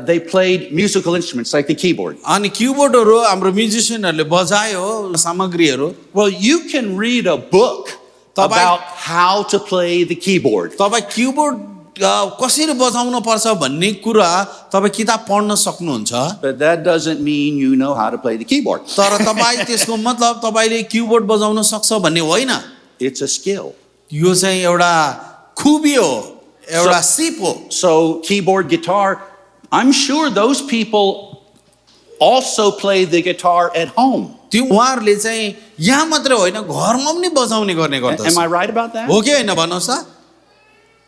they played musical instruments like the keyboard. अनि किबोर्डहरू हाम्रो म्युजिसियनहरूले बजायो सामग्रीहरू Well, you can read a book about how to play the keyboard. तपाईँ किबोर्ड कसरी बजाउनु पर्छ भन्ने कुरा तपाईँ किताब पढ्न सक्नुहुन्छ But that doesn't mean you know how to play the keyboard. तर तपाईँ त्यसको मतलब तपाईँले किबोर्ड बजाउन सक्छ भन्ने होइन It's a skill. यो चाहिँ एउटा खुबी हो एउटा सिप हो So, keyboard, guitar, I'm sure those people also play the guitar at home. त्यो उहाँहरूले चाहिँ यहाँ मात्रै होइन घरमा पनि बजाउने गर्ने गर्दछ Am I right about that? हो कि होइन भन्नुहोस् त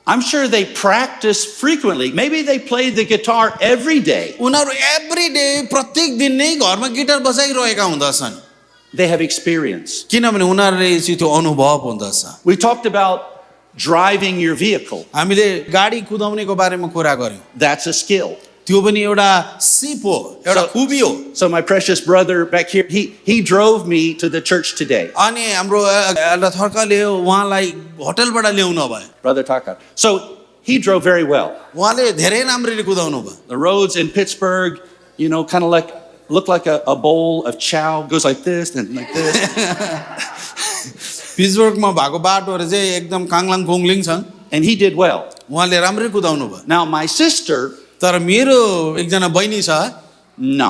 I'm sure they practice frequently. Maybe they play the guitar every day. उनीहरू एभ्री डे प्रत्येक दिन नै घरमा गिटार बजाइरहेका हुँदछन् They have experience. किनभने उनीहरूले चाहिँ त्यो अनुभव हुँदछ We talked about driving your vehicle. हामीले गाडी कुदाउनेको बारेमा कुरा गर्यौँ That's a skill. त्यो पनि एउटा सिप हो एउटा खुबी हो So my precious brother back here, he drove me to the church today. अनि हाम्रो एउटा थर्काले उहाँलाई होटलबाट ल्याउनु भयो Brother Taka. So he drove very well. उहाँले धेरै राम्ररी कुदाउनु भयो The roads in Pittsburgh, you know, kind of like, look like a bowl of chow, goes like this and like this. पिट्सबर्गमा भएको बाटोहरू चाहिँ एकदम काङलाङ कुङलिङ छन् And he did well. उहाँले राम्रै कुदाउनु भयो Now my sister तर मेरो एकजना बहिनी छ No.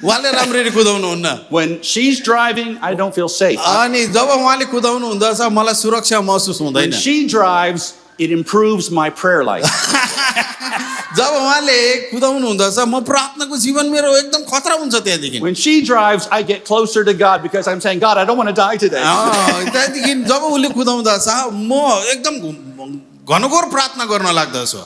उहाँले राम्ररी कुदाउनुहुन्न When she's driving, I don't feel safe. अनि जब उहाँले कुदाउनु हुँदछ मलाई सुरक्षा महसुस When हुँदैन she drives, it improves my prayer life. जब उहाँले कुदाउनु हुँदछ म प्रार्थनाको जीवन मेरो एकदम खतरा हुन्छ त्यहाँदेखि When she drives, I get closer to God because I'm saying, God, I don't want to die today. त्यहाँदेखि जब उसले कुदाउँदछ म एकदम घनघोर प्रार्थना गर्न लाग्दछु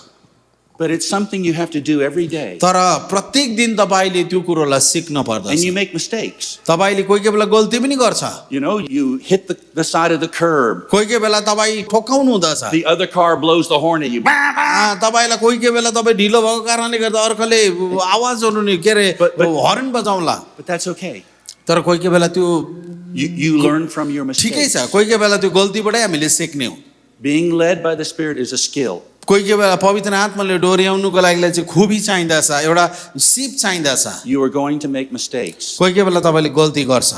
But it's something you have to do every day. तर प्रत्येक दिन तपाईँले त्यो कुरोलाई सिक्न And पर्दछ you make mistakes. तपाईँले कोही कोही बेला गल्ती पनि गर्छ You know, you hit the side of the curb. कोही कोही बेला तपाईँ ठोक्काउनु हुँदछ The other car blows the horn at you. तपाईँलाई कोही कोही बेला तपाईँ ढिलो भएको कारणले गर्दा अर्कोले आवाजहरू नि के अरे But- हर्न बजाउँला But that's okay. तर कोही कोही बेला त्यो You learn from your ठिकै mistakes. छ कोही कोही बेला त्यो गल्तीबाटै हामीले सिक्ने हो Being led by the Spirit is a skill. कोही कोही बेला पवित्र आत्माले डोर्याउनुको लागि चाहिँ खुबी चाहिँदछ एउटा सिप चाहिँदछ You are going to make mistakes. कोही कोही बेला तपाईँले गल्ती गर्छ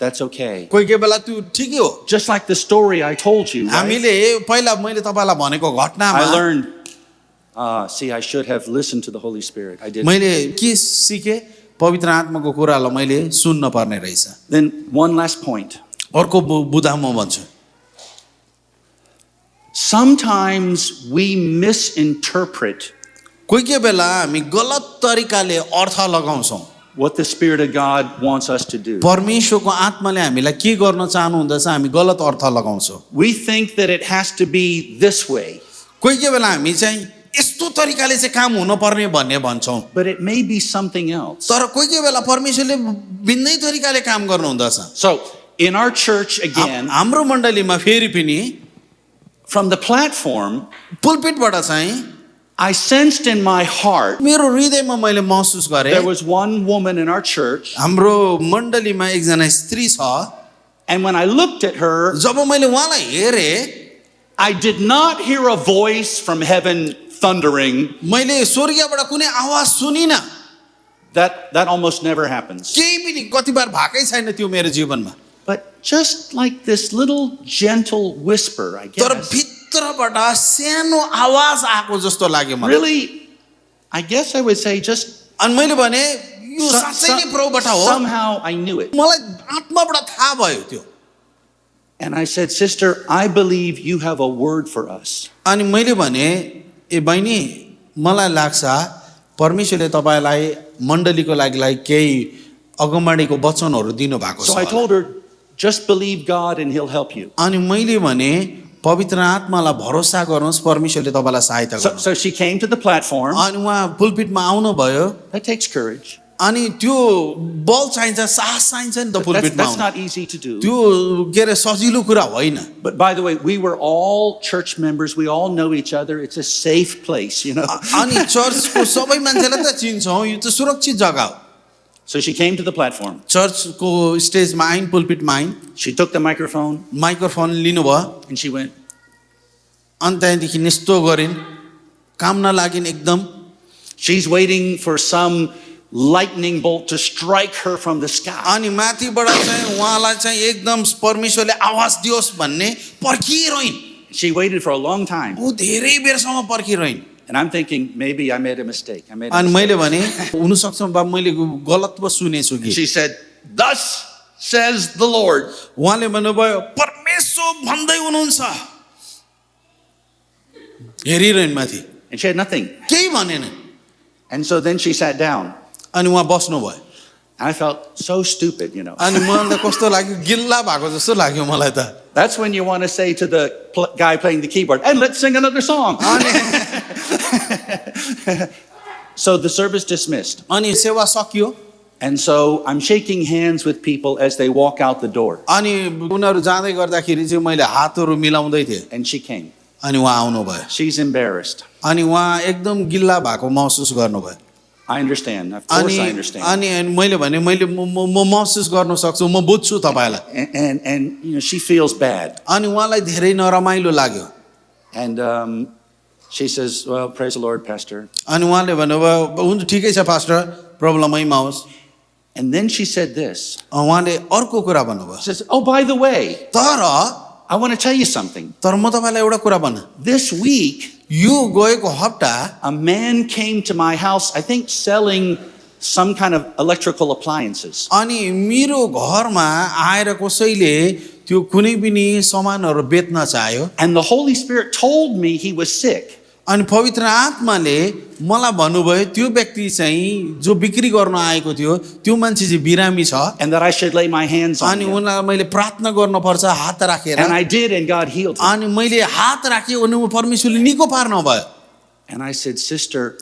That's okay. कोही कोही बेला त्यो ठिकै हो Just like the story I told you. Right? हामीले पहिला मैले तपाईँलाई भनेको घटनामा I learned, see, I should have listened to the Holy Spirit. I didn't. मैले के सिकेँ पवित्र आत्माको कुरालाई मैले सुन्न पर्ने रहेछ Then one last point. अर्को बुधा म भन्छु Sometimes we misinterpret कोही कोही बेला हामी गलत तरिकाले अर्थ लगाउँछौँ what the Spirit of God wants us to do. परमेश्वरको आत्माले हामीलाई के गर्न चाहनुहुँदछ हामी गलत अर्थ लगाउँछौँ We think that it has to be this way, कोही कोही बेला हामी चाहिँ यस्तो तरिकाले चाहिँ काम हुनुपर्ने भन्ने भन्छौँ but it may be something else. तर कोही कोही बेला परमेश्वरले भिन्नै तरिकाले काम गर्नुहुँदछ So, in our church again, हाम्रो मण्डलीमा फेरि पनि from the platform, पुलपिटबाट चाहिँ I sensed in my heart मेरो हृदयमा मैले महसुस गरेँ there was one woman in our church, हाम्रो मण्डलीमा एकजना स्त्री छ and when I looked at her, जब मैले उहाँलाई हेरेँ I did not hear a voice from heaven thundering. मैले स्वर्गबाट कुनै आवाज सुनिनँ That almost never happens. केही पनि कति बार भएकै छैन त्यो मेरो जीवनमा But just like this little gentle whisper, I तर guess. भित्रबाट सानो आवाज आएको जस्तो लाग्यो मलाई Really, I guess I would say just अनि मैले भने यो so- साँच्चै नै प्रभुबाट हो somehow I knew it. मलाई आत्माबाट थाहा भयो त्यो And I said, Sister, I believe you have a word for us. अनि मैले भने ए बहिनी मलाई लाग्छ परमेश्वरले तपाईँलाई मण्डलीको लागि केही अगमबाडीको वचनहरू दिनुभएको So I छ told her, just believe God and He'll help you. अनि मैले भने पवित्र आत्मालाई भरोसा गर्नुहोस् परमेश्वरले तपाईँलाई सहायता गर्नु So she came to the platform. अनि उहाँ पुलपिटमा आउनुभयो That takes courage. अनि त्यो बल चाहिन्छ साहस चाहिन्छ नि त पुलपिटमा That's आउनु not easy to do. त्यो के अरे सजिलो कुरा होइन But by the way, we were all church members. We all know each other. It's a safe place, you know. अनि चर्चको सबै मान्छेलाई त चिन्छौँ यो त सुरक्षित जग्गा हो So she came to the platform. चर्चको स्टेजमा आइन् पुलपिटमा आइन् She took the microphone microphone लिनुभयो and she went, अनि त्यहाँदेखि यस्तो गरिन् काम नलागिन् एकदम she's waiting for some lightning bolt to strike her from the sky. अनि माथिबाट चाहिँ उहाँलाई चाहिँ एकदम परमेश्वरले आवाज दियोस् भन्ने पर्खिरहन् She waited for a long time. ऊ धेरै बेरसम्म पर्खिरहन् And I'm thinking, maybe I made a mistake. I made a अनि mistake. मैले भने हुनसक्छ बा मैले गलत पो सुनेछु कि She said, thus says the Lord. उहाँले भन्नुभयो परमेश्वर भन्दै हुनुहुन्छ हेरिरहन् माथि And she had nothing. केही भनेन And so then she sat down. अनि उहाँ बस्नुभयो I felt so stupid, you know. अनि मलाई त कस्तो लाग्यो गिल्ला भएको जस्तो लाग्यो मलाई त That's when you want to say to the guy playing the keyboard, and let's sing another song. So the service dismissed. अनि सेवा सकियो And so I'm shaking hands with people as they walk out the door. अनि उनीहरू जाँदै गर्दाखेरि चाहिँ मैले हातहरू मिलाउँदै थिएँ And she came. अनि उहाँ आउनुभयो She's embarrassed. अनि उहाँ एकदम गिल्ला भएको महसुस गर्नुभयो I understand. Of course अनि I understand. अनि मैले भने मैले म महसुस गर्न सक्छु म बुझ्छु तपाईँलाई And you know, she feels bad. अनि उहाँलाई धेरै नरमाइलो लाग्यो And she says, well, praise the Lord, Pastor. अनि उहाँले भन्नुभयो हुन्छ ठिकै छ पास्टर प्रब्लमैमा होस् And then she said this. उहाँले अर्को कुरा भन्नुभयो She says, oh, by the way, तर I want to tell you something. तर म तपाईँलाई एउटा कुरा भन्न This week, यो गएको हप्ता a man came to my house, I think selling some kind of electrical appliances. अनि मेरो घरमा आएर कसैले त्यो कुनै पनि सामानहरू बेच्न चाह्यो And the Holy Spirit told me he was sick. अनि पवित्र आत्माले मलाई भन्नुभयो त्यो व्यक्ति चाहिँ जो बिक्री गर्न आएको थियो त्यो मान्छे चाहिँ बिरामी छ And that I should lay my hands on अनि him. उनलाई मैले प्रार्थना गर्नुपर्छ हात राखेर And I did, and God healed him. अनि मैले हात राखेँ अनि परमेश्वरले निको पार्नु भयो And I said, Sister,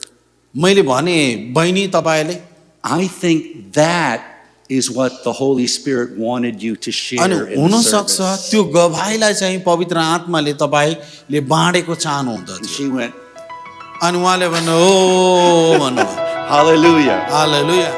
मैले भने बहिनी तपाईँले I think that is what the Holy Spirit wanted you to share अनि in the हुनसक्छ service. त्यो गवाईलाई चाहिँ पवित्र आत्माले तपाईँले बाँडेको चाहनुहुन्छ And she went, अनि उहाँले भन्नु हो भन्नुभयो Hallelujah. हालेलुया